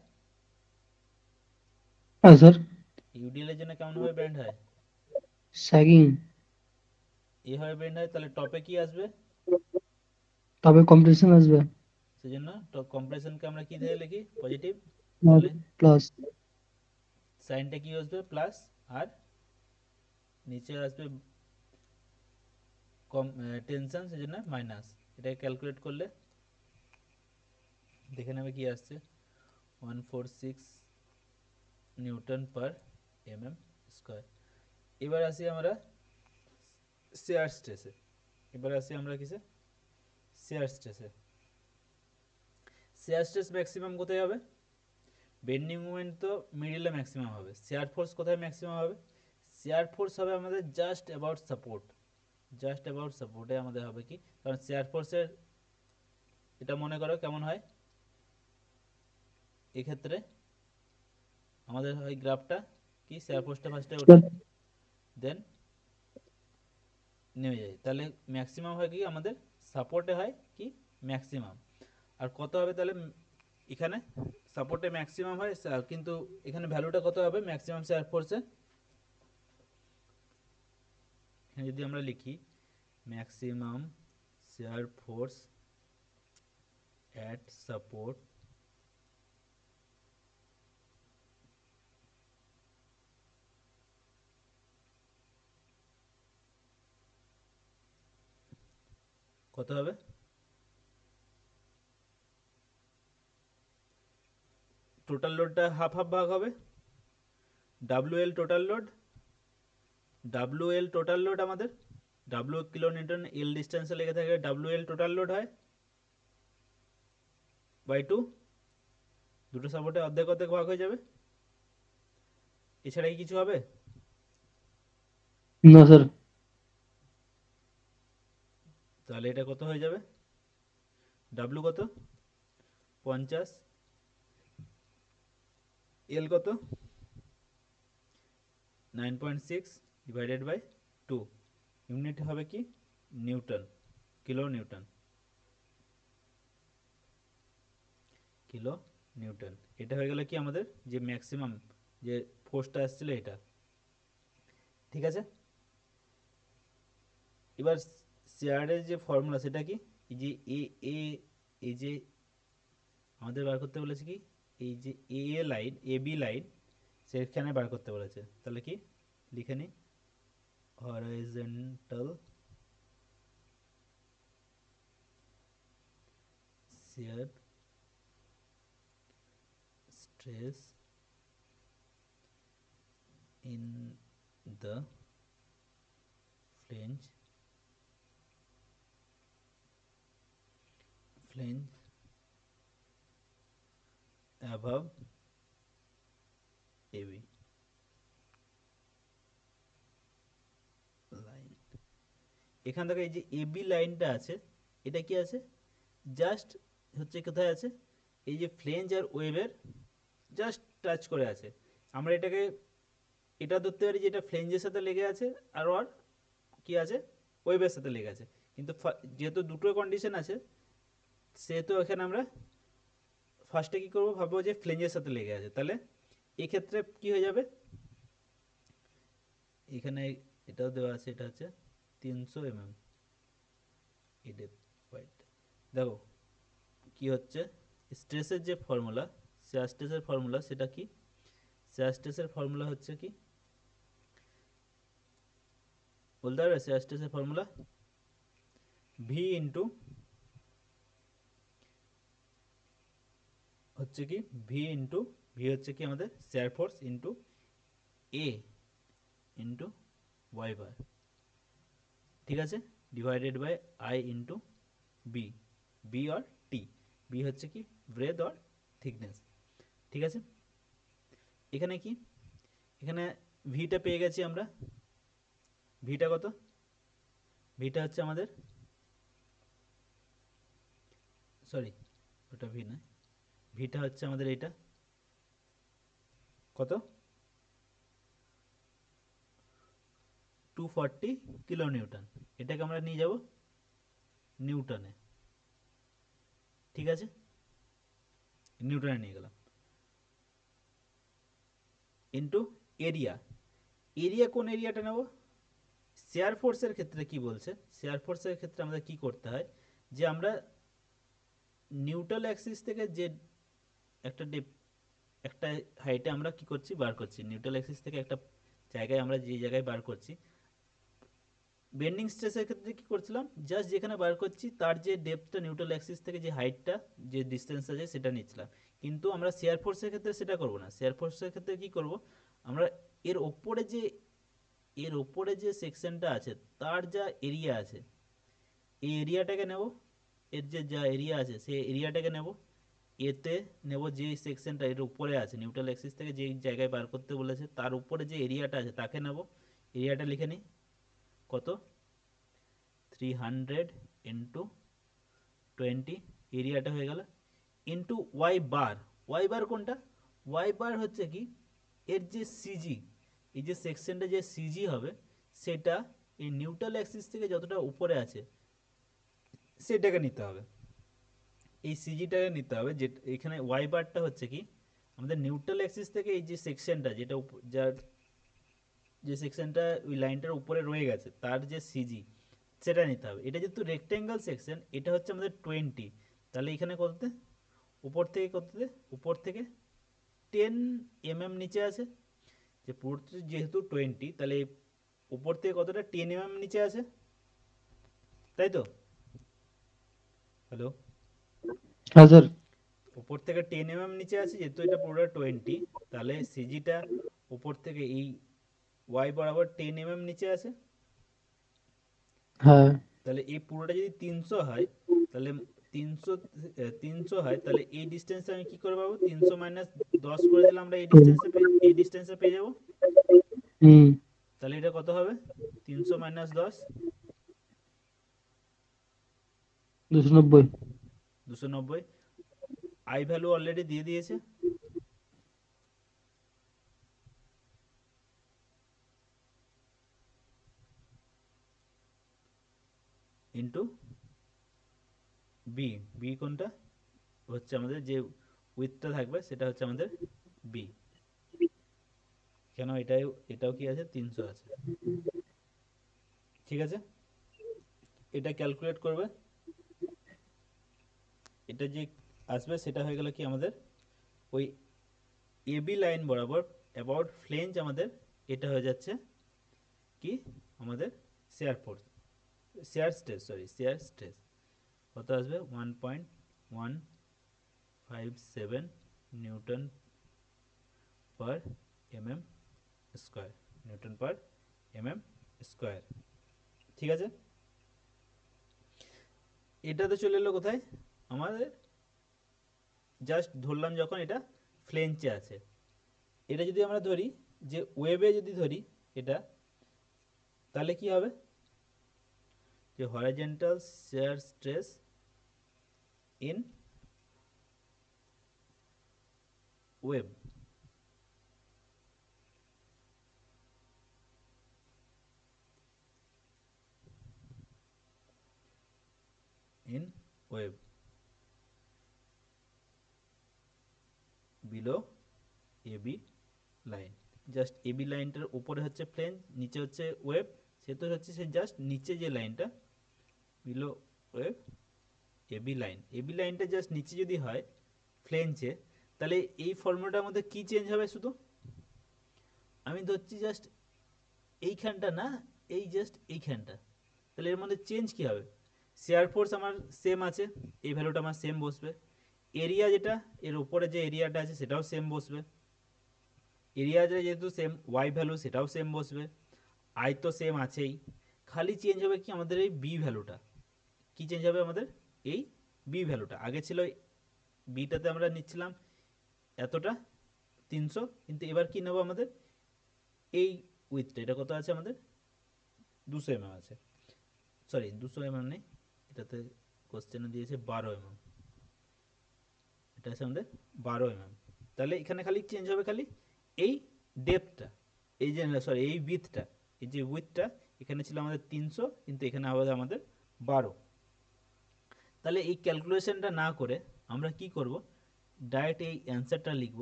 হ্যাঁ স্যার। ইউডিএল এর জন্য কেমন ভাবে ব্যান্ড হয়, স্যাগিং। এভাবে ব্যান্ড হয়, তাহলে টপে কি আসবে, তবে কম্প্রেশন আসবে। সেজন্য কম্প্রেশনকে আমরা কি দিয়ে লিখি, পজিটিভ, তাহলে প্লাস। সাইনটা কি আসবে প্লাস, আর নিচে আসবে কম টেনশন, সেজন্য মাইনাস। এটাকে ক্যালকুলেট করলে দেখে নেবে কি আসছে, 146 নিউটন পার এমএম স্কোয়ার। এবার আসি আমরা শেয়ার স্ট্রেসে, এবার আসি আমরা কিসে, শেয়ার স্ট্রেসে। শেয়ার স্ট্রেস ম্যাক্সিমাম কোথায় হবে, বেন্ডিং মুভমেন্ট তো মিডিলে ম্যাক্সিমাম হবে, শেয়ার ফোর্স কোথায় ম্যাক্সিমাম হবে, শেয়ার ফোর্স হবে আমাদের just about support, just about সাপোর্টে আমাদের হবে কি, কারণ শেয়ার ফোর্সের, এটা মনে করো কেমন হয়, এক্ষেত্রে আমাদের হয় গ্রাফটা কি, শেয়ার ফোর্সটা ফার্স্টে ওঠে, দেন নেমে যায়, তাহলে ম্যাক্সিমাম হয় কি আমাদের সাপোর্টে হয় কি ম্যাক্সিমাম। আর কত হবে তাহলে, এখানে সাপোর্টে ম্যাক্সিমাম হয়, কিন্তু এখানে ভ্যালুটা কত হবে ম্যাক্সিমাম শেয়ার ফোর্সে, এখানে যদি আমরা লিখি maximum share force at support, কত হবে, টোটাল লোডটা হাফ হাফ ভাগ হবে, W L total load, W L total load আমাদের, ডাব্লিউ কিলো নিউটন, এল ডিস্টেন্সে লেগে থাকে, ডাব্লিউ এল টোটাল লোড হয় বাই 2, দুটো সাপোর্টে অর্ধেক অর্ধেক ভাগ হয়ে যাবে, এছাড়া কি কিছু হবে, না স্যার। তাহলে এটা কত হয়ে যাবে, ডাব্লিউ কত 50, এল কত 9.6 ডিভাইডেড বাই 2, ইউনিট হবে কি Newton, kilo Newton, kilo Newton. এটা হয়ে গেল কি আমাদের যে ম্যাক্সিমাম যে ফোর্সটা আসছিল এটা। ঠিক আছে, এবার শেয়ারের যে ফর্মুলা সেটা কি, এই যে এ এ এই যে আমাদের বার করতে বলেছে কি, এই যে এ এ লাইন এ বি লাইন সেখানে বার করতে বলেছে। তাহলে কি লিখে নিই, horizontal shear stress in the flange above AB line. এখান থেকে এই যে এবি লাইনটা আছে, এটা কি আছে, জাস্ট হচ্ছে কোথায় আছে, এই যে ফ্লেঞ্জ আর ওয়েভের জাস্ট টাচ করে আছে। আমরা এটাকে এটা ধরতে পারি যে এটা ফ্লেঞ্জের সাথে লেগে আছে আর ওর কি আছে, ওয়েভের সাথে লেগে আছে। কিন্তু যেহেতু দুটো কন্ডিশন আছে সেহেতু এখানে আমরা ফার্স্টে কি করব, ভাববো যে ফ্লেঞ্জের সাথে লেগে আছে। তাহলে এক্ষেত্রে কি হয়ে যাবে, এখানে এটাও দেওয়া আছে, এটা হচ্ছে 300 mm এই ডেপথ ওয়াইড। দেখো কি হচ্ছে, স্ট্রেসের যে ফর্মুলা, শেয়ার স্ট্রেসের ফর্মুলা সেটা কি, শেয়ার স্ট্রেসের ফর্মুলা হচ্ছে কি বলতে পারবে, শেয়ার স্ট্রেসের ফর্মুলা ভি ইন্টু হচ্ছে কি ভি ইন্টু ভি হচ্ছে কি আমাদের shear force into A into Y bar, ঠিক আছে, divided by I into B, B আর টি, বি হচ্ছে কি ব্রেথ আর থিকনেস। ঠিক আছে, এখানে কি, এখানে ভিটা পেয়ে গেছি আমরা, ভিটা কত, ভিটা হচ্ছে আমাদের, সরি ওটা ভি নয়, ভিটা হচ্ছে আমাদের এইটা কত 240 কিলো নিউটন। এটাকে আমরা নিয়ে যাব নিউটনে, ঠিক আছে, নিউটনে নিয়ে গেলাম ইন্টু এরিয়া। এরিয়া কোন এরিয়াটা নেব, শেয়ার ফোর্সের ক্ষেত্রে কি বলছে, শেয়ার ফোর্সের ক্ষেত্রে আমাদের কি করতে হয়, যে আমরা নিউট্রাল অ্যাক্সিস থেকে যে একটা একটা হাইটে আমরা কি করছি বার করছি, নিউট্রাল অ্যাক্সিস থেকে একটা জায়গায় আমরা যে জায়গায় বার করছি, বেন্ডিং স্ট্রেসের ক্ষেত্রে কি করছিলাম, জাস্ট যেখানে বার করছি তার যে ডেপথটা নিউট্রাল অ্যাক্সিস থেকে যে হাইটটা যে ডিস্টেন্স আছে সেটা নিচ্ছিলাম। কিন্তু আমরা শেয়ার ফোর্সের ক্ষেত্রে সেটা করব না, শেয়ার ফোর্সের ক্ষেত্রে কি করব, আমরা এর ওপরে যে এর ওপরে যে সেকশনটা আছে তার যা এরিয়া আছে এই এরিয়াটাকে নেব, এর যে যা এরিয়া আছে সেই এরিয়াটাকে নেব, এতে নেব যে সেকশনটা এর উপরে আছে নিউট্রাল অ্যাক্সিস থেকে যে জায়গায় বার করতে বলেছে তার উপরে যে এরিয়াটা আছে তাকে নেব, এরিয়াটা লিখে নিই কত 300 ইন্টু 20, এরিয়াটা হয়ে গেল ইন্টু ওয়াই বার। ওয়াই বার কোনটা, ওয়াই বার হচ্ছে কি এর যে সিজি, এই যে সেকশনটা যে সিজি হবে সেটা এই নিউট্রাল অ্যাক্সিস থেকে যতটা উপরে আছে সেটাকে নিতে হবে, এই সিজিটাকে নিতে হবে। যে এখানে ওয়াই বারটা হচ্ছে কি আমাদের নিউট্রাল অ্যাক্সিস থেকে এই যে সেকশনটা যেটা যার যে সেকশনটা ওই লাইনটার উপরে রয়ে গেছে তার যে সিজি সেটা নিতে হবে। এটা যেহেতু রেক্টেঙ্গেল সেকশন এটা হচ্ছে আমাদের 20, তাহলে এখানে কততে, উপর থেকে কততে, উপর থেকে 10 mm নিচে আছে, যে পুরোটা যেহেতু 20 তাহলে উপর থেকে কতটা 10 mm নিচে আছে, তাই তো, হ্যালো, হ্যাঁ স্যার। উপর থেকে 10 mm নিচে আছে যেহেতু এটা পুরোটা 20, তাহলে সিজিটা উপর থেকে এই ওয়াই বরাবর 10 mm নিচে আছে। হ্যাঁ। তাহলে এই পুরোটা যদি 300 হয় তাহলে 300 300 হয় তাহলে এই ডিস্টেন্সে আমি কি করে পাবো, 300 মাইনাস 10 করে দিলে আমরা এই ডিস্টেন্সে পেয়ে যাবো। হুম। তাহলে এটা কত হবে, 300 মাইনাস 10 290। 290, আই ভ্যালু অলরেডি দিয়ে দিয়েছে ইন্টু বি, বি কোনটা হচ্ছে আমাদের যে উইথটা থাকবে সেটা হচ্ছে আমাদের বি। কেন এটাও কি আছে, 300 আছে। ঠিক আছে, এটা ক্যালকুলেট করবে, এটা যে আসবে সেটা হয়ে গেল কি আমাদের ওই এবি লাইন বরাবর অ্যাবাউট ফ্লেঞ্জ আমাদের এটা হয়ে যাচ্ছে কি আমাদের shear force, share stress, sorry share stress কত আসবে 1.157 Newton per MM square, Newton per MM square. ঠিক আছে, এটা তো চলে এলো কোথায় আমাদের, জাস্ট ধরলাম যখন এটা ফ্লেঞ্চে আছে। এটা যদি আমরা ধরি যে ওয়েবে যদি ধরি এটা, তাহলে কি হবে যে horizontal shear stress in web, in web below AB line, just AB লাইনটার উপরে হচ্ছে প্লেন, নিচে হচ্ছে ওয়েব, সেহেতু হচ্ছে সে জাস্ট নিচে যে লাইনটা below web AB line, AB লাইনটা জাস্ট নিচে যদি হয় ফ্লেঞ্চে, তাহলে এই ফর্মুলাটার মধ্যে কি চেঞ্জ হবে শুধু, আমি ধরছি জাস্ট এইখানটা না, এই জাস্ট এইখানটা, তাহলে এর মধ্যে চেঞ্জ কি হবে, শেয়ার ফোর্স আমার সেম আছে, এই ভ্যালুটা আমার সেম বসবে, এরিয়া যেটা এর উপরে যে এরিয়াটা আছে সেটাও সেম বসবে, এরিয়া যেহেতু সেম, ওয়াই ভ্যালু সেটাও সেম বসবে, আই তো সেম আছেই, খালি চেঞ্জ হবে কি আমাদের এই বি ভ্যালুটা, কি চেঞ্জ হবে আমাদের এই বি ভ্যালুটা, আগে ছিল বিটাতে আমরা নিচ্ছিলাম এতটা 300, কিন্তু এবার কি নেবো আমাদের এই উইথটা, এটা কত আছে আমাদের 200 mm আছে, সরি 200 mm নেই, এটাতে কোশ্চেনে দিয়েছে 12 mm, এটা আছে আমাদের 12 mm। তাহলে এখানে খালি চেঞ্জ হবে খালি এই ডেপথটা, এই যে সরি এই উইথটা, এই যে উইথটা এখানে ছিল আমাদের 300, কিন্তু এখানে আবার আমাদের 12। তাহলে এই ক্যালকুলেশনটা না করে আমরা কি করব, ডাইরেক্ট এই অ্যান্সারটা লিখব,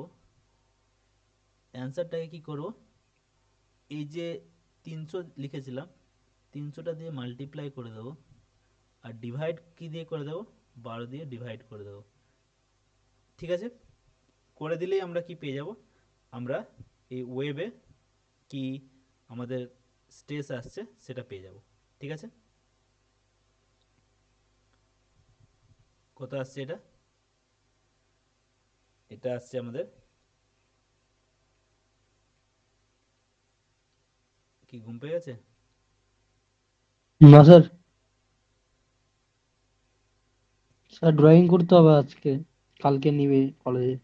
অ্যান্সারটাকে কি করব, এই যে 300 লিখেছিলাম 300টা দিয়ে মাল্টিপ্লাই করে দেবো, আর ডিভাইড কি দিয়ে করে দেবো, 12 দিয়ে ডিভাইড করে দেবো। ঠিক আছে, করে দিলেই আমরা কি পেয়ে যাব, আমরা এই ওয়েবে কি আমাদের স্ট্রেস আসছে সেটা পেয়ে যাব। ঠিক আছে, কত আসছে এটা, এটা আসছে আমাদের কি, ঘুম পেয়ে গেছে, না স্যার, স্যার ড্রয়িং করতে হবে আজকে, কালকে নিবে কলেজে।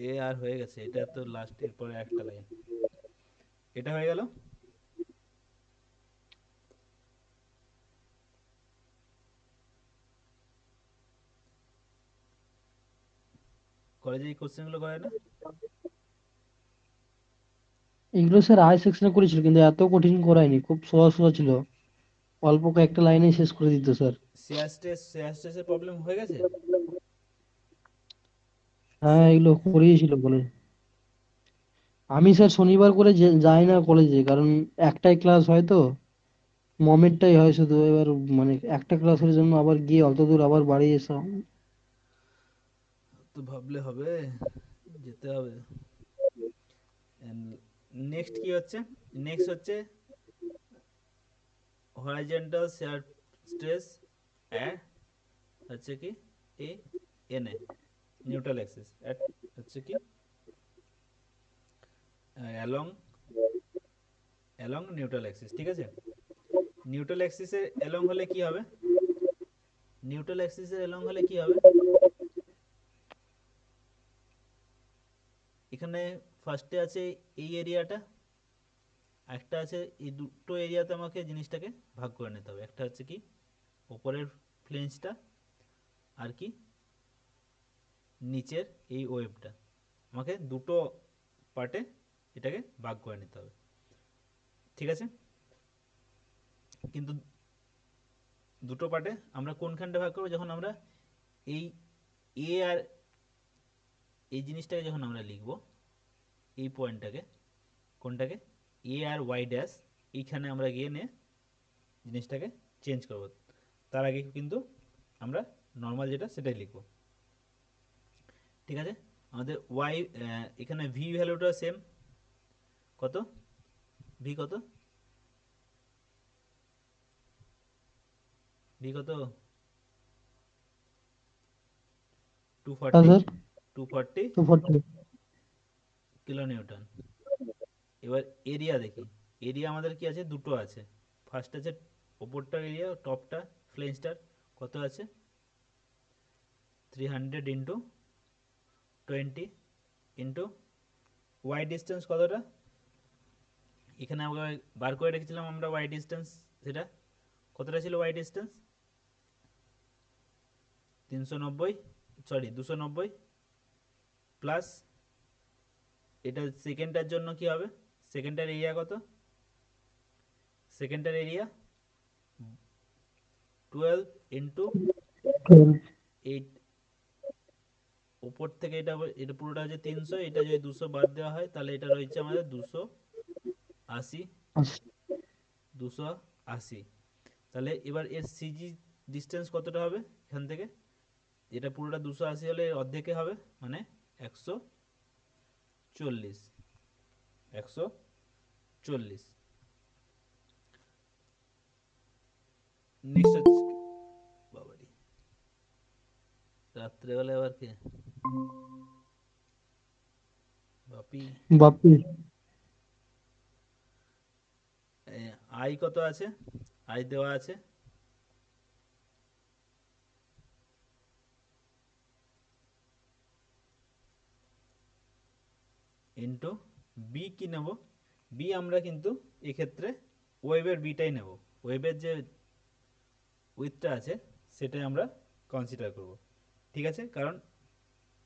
এ আর হয়ে গেছে, এটা তো লাস্ট, এরপরে একটা লাইন, এটা হয়ে গেল। কলেজে এই কোশ্চেনগুলো করে না, এগুলো স্যার আই সেকশনে করেছিল, কিন্তু এত কঠিন করায়নি, খুব সহজ সহজ ছিল, অল্প কয়েকটা লাইনে শেষ করে দিত স্যার। শেয়ার স্ট্রেসের প্রবলেম হয়ে গেছে। হ্যাঁ, সে- এগুলো করিয়েছিল বলে। আমি স্যার শনিবার করে যাই না কলেজে, কারণ একটাই ক্লাস হয় তো, মমেরটাই হয় শুধু, এবার মানে একটা ক্লাসের জন্য আবার গিয়ে অত দূর আবার বাড়ি এসে। তো ভাবলে হবে, যেতে হবে। নেক্সট কি হচ্ছে, নেক্সট হচ্ছে হরাইজন্টাল শেয়ার স্ট্রেস অ্যাট হচ্ছে কি A N a neutral Axis at হচ্ছে কি অ্যালং অ্যালং নিউট্রাল অ্যাক্সিস। ঠিক আছে, নিউট্রাল অ্যাক্সিসের অ্যালং হলে কি হবে, নিউট্রাল অ্যাক্সিসের অ্যালং হলে কি হবে, এখানে ফার্স্টে আছে এই এরিয়াটা, একটা আছে, এই দুটো এরিয়াতে আমাকে জিনিসটাকে ভাগ করে নিতে হবে, একটা হচ্ছে কি ওপরের ফ্লেঞ্জটা, আর কি নিচের এই ওয়েবটা, আমাকে দুটো পার্টে এটাকে ভাগ করে নিতে হবে। ঠিক আছে, কিন্তু দুটো পার্টে আমরা কোনখানটা ভাগ করবো, যখন আমরা এই এ আর এই জিনিসটাকে যখন আমরা লিখব, এই পয়েন্টটাকে, কোনটাকে, এ আর ওয়াই ড্যাশ, এইখানে আমরা গিয়ে নিয়ে জিনিসটাকে চেঞ্জ করব। তার আগে কিন্তু আমরা নর্মাল যেটা সেটাই লিখব। ঠিক আছে, আমাদের ওয়াই, এখানে ভি ভ্যালুটা সেম, কত, ভি কত, ভি কত, টু হ্যাঁ ফর্টি, স্যার, 240 240। Kilo Newton. এবার এরিয়া দেখি, এরিয়া আমাদের কি আছে, দুটো আছে। ফার্স্ট আছে ওপরটার এরিয়া, টপটা ফ্লেঞ্জটার কত আছে, 300 ইন্টু 20 ইন্টু ওয়াই ডিস্টেন্স কতটা, এখানে আমরা বার করে রেখেছিলাম আমরা ওয়াই ডিস্টেন্স, সেটা কতটা ছিল ওয়াই ডিস্টেন্স, 390, সরি 290, প্লাস এটা সেকেন্ডটার জন্য কি হবে, সেকেন্ডটার এরিয়া কত, সেকেন্ডটার এরিয়া 12 ইন্টু 8, ওপর থেকে এটা এটা পুরোটা হচ্ছে 300, এটা যদি 200 বাদ দেওয়া হয় তাহলে এটা রয়েছে আমাদের 280, আচ্ছা, 280। তাহলে এবার এর সিজি ডিস্টেন্স কতটা হবে এখান থেকে, এটা পুরোটা 280 হলে এর অর্ধেকে হবে, মানে 140, 140। নেক্সট হচ্ছে, বাবারি, রাত্রেবেলা আবার কে, বাপি, বাপি। আই কত আছে, আই দেওয়া আছে ইন্টু বি, কি নেব, বি আমরা কিন্তু এক্ষেত্রে ওয়েবের বিটাই নেব, ওয়েবের যে উইথটা আছে সেটাই আমরা কনসিডার করব। ঠিক আছে, কারণ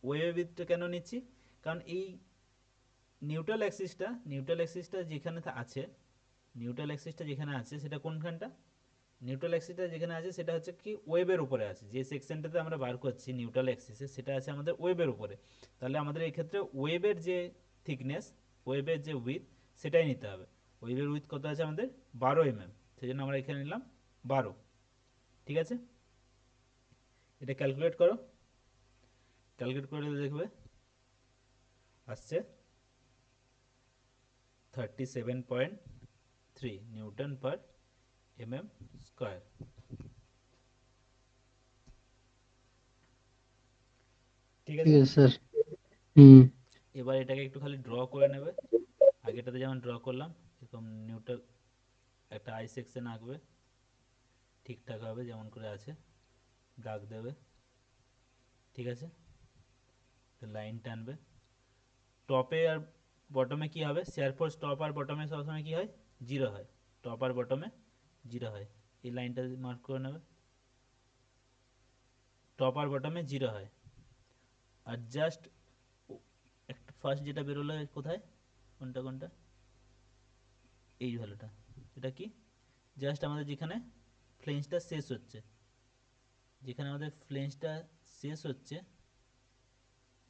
ওয়েবের উইথটা কেন নিচ্ছি, কারণ এই নিউট্রাল অ্যাক্সিসটা যেখানে আছে, নিউট্রাল অ্যাক্সিসটা যেখানে আছে সেটা কোনখানটা, নিউট্রাল অ্যাক্সিসটা যেখানে আছে সেটা হচ্ছে কি ওয়েবের উপরে আছে, যে সেকশনটাতে আমরা বার করছি নিউট্রাল অ্যাক্সিসে সেটা আছে আমাদের ওয়েবের উপরে। তাহলে আমাদের এই ক্ষেত্রে ওয়েবের যে থিকনেস, ওয়েবের যে উইথ, সেটাই নিতে হবে। ওয়েবের উইথ কত আছে আমাদের, 12 mm, সেই জন্য আমরা এখানে নিলাম 12। ঠিক আছে, এটা ক্যালকুলেট করো, ক্যালকুলেট করে দেখবে আসছে 37.3 নিউটন পার mm²। ঠিক ঠিক আছে, আছে স্যার। হুম। এবার এটাকে একটু খালি ড্র করে নেবে, আগেটাতে যেমন ড্র করলাম এরকম নিউট্রাল একটা আই সেকশন আঁকবে, ঠিকঠাক হবে যেমন করে আছে, দাগ দেবে। ঠিক আছে, তো লাইন টানবে, টপে আর বটমে কি হবে, শেয়ার ফোর্স টপ আর বটমে সবসময় কি হয়, জিরো হয়, টপ আর বটমে জিরো হয়। এই লাইনটা মার্ক করে নেবে, টপ আর বটমে জিরো হয়। আর জাস্ট একটা ফার্স্ট যেটা বেরোলো কোথায়, কোনটা কোনটা, এই ভ্যালুটা, এটা কি, জাস্ট আমাদের যেখানে ফ্লেঞ্জটা শেষ হচ্ছে, যেখানে আমাদের ফ্লেঞ্জটা শেষ হচ্ছে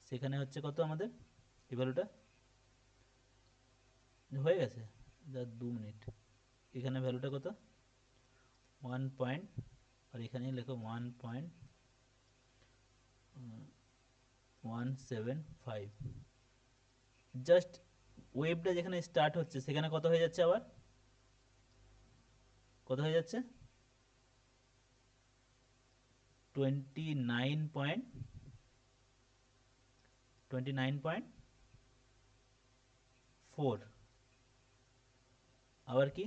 সেখানে হচ্ছে কত আমাদের, এই ভ্যালুটা হয়ে গেছে, যা 2 মিনিট, এখানে ভ্যালুটা কত, 1 আর এখানে লেখো 1.175। জাস্ট ওয়েভটা যেখানে স্টার্ট হচ্ছে সেখানে কত হয়ে যাচ্ছে, আবার কত হয়ে যাচ্ছে, 29.4। আবার কি,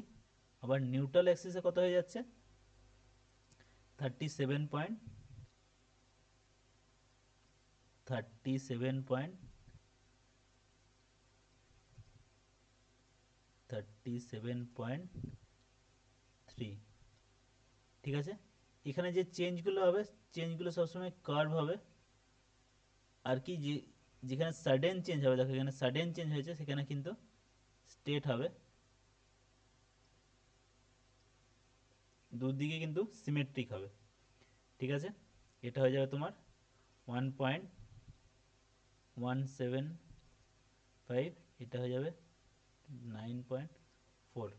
আবার নিউট্রাল অ্যাক্সিসে কত হয়ে যাচ্ছে, 37 পয়েন্ট 37.3। ঠিক আছে, এখানে যে চেঞ্জগুলো হবে, চেঞ্জগুলো সবসময় কার্ভ হবে, আর কি যে যেখানে সাডেন চেঞ্জ হবে, দেখো এখানে সাডেন চেঞ্জ হয়েছে সেখানে কিন্তু স্টেট হবে, দুদিকে কিন্তু সিমেট্রিক হবে। ঠিক আছে, এটা হয়ে যাবে তোমার 1.175। 175, এটা হয়ে যাবে 9.4।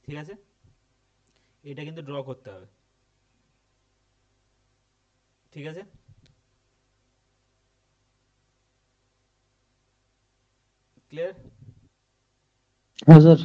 ঠিক আছে, এটা কিন্তু ড্র করতে হবে। ঠিক আছে, ক্লিয়ার? হ্যাঁ স্যার।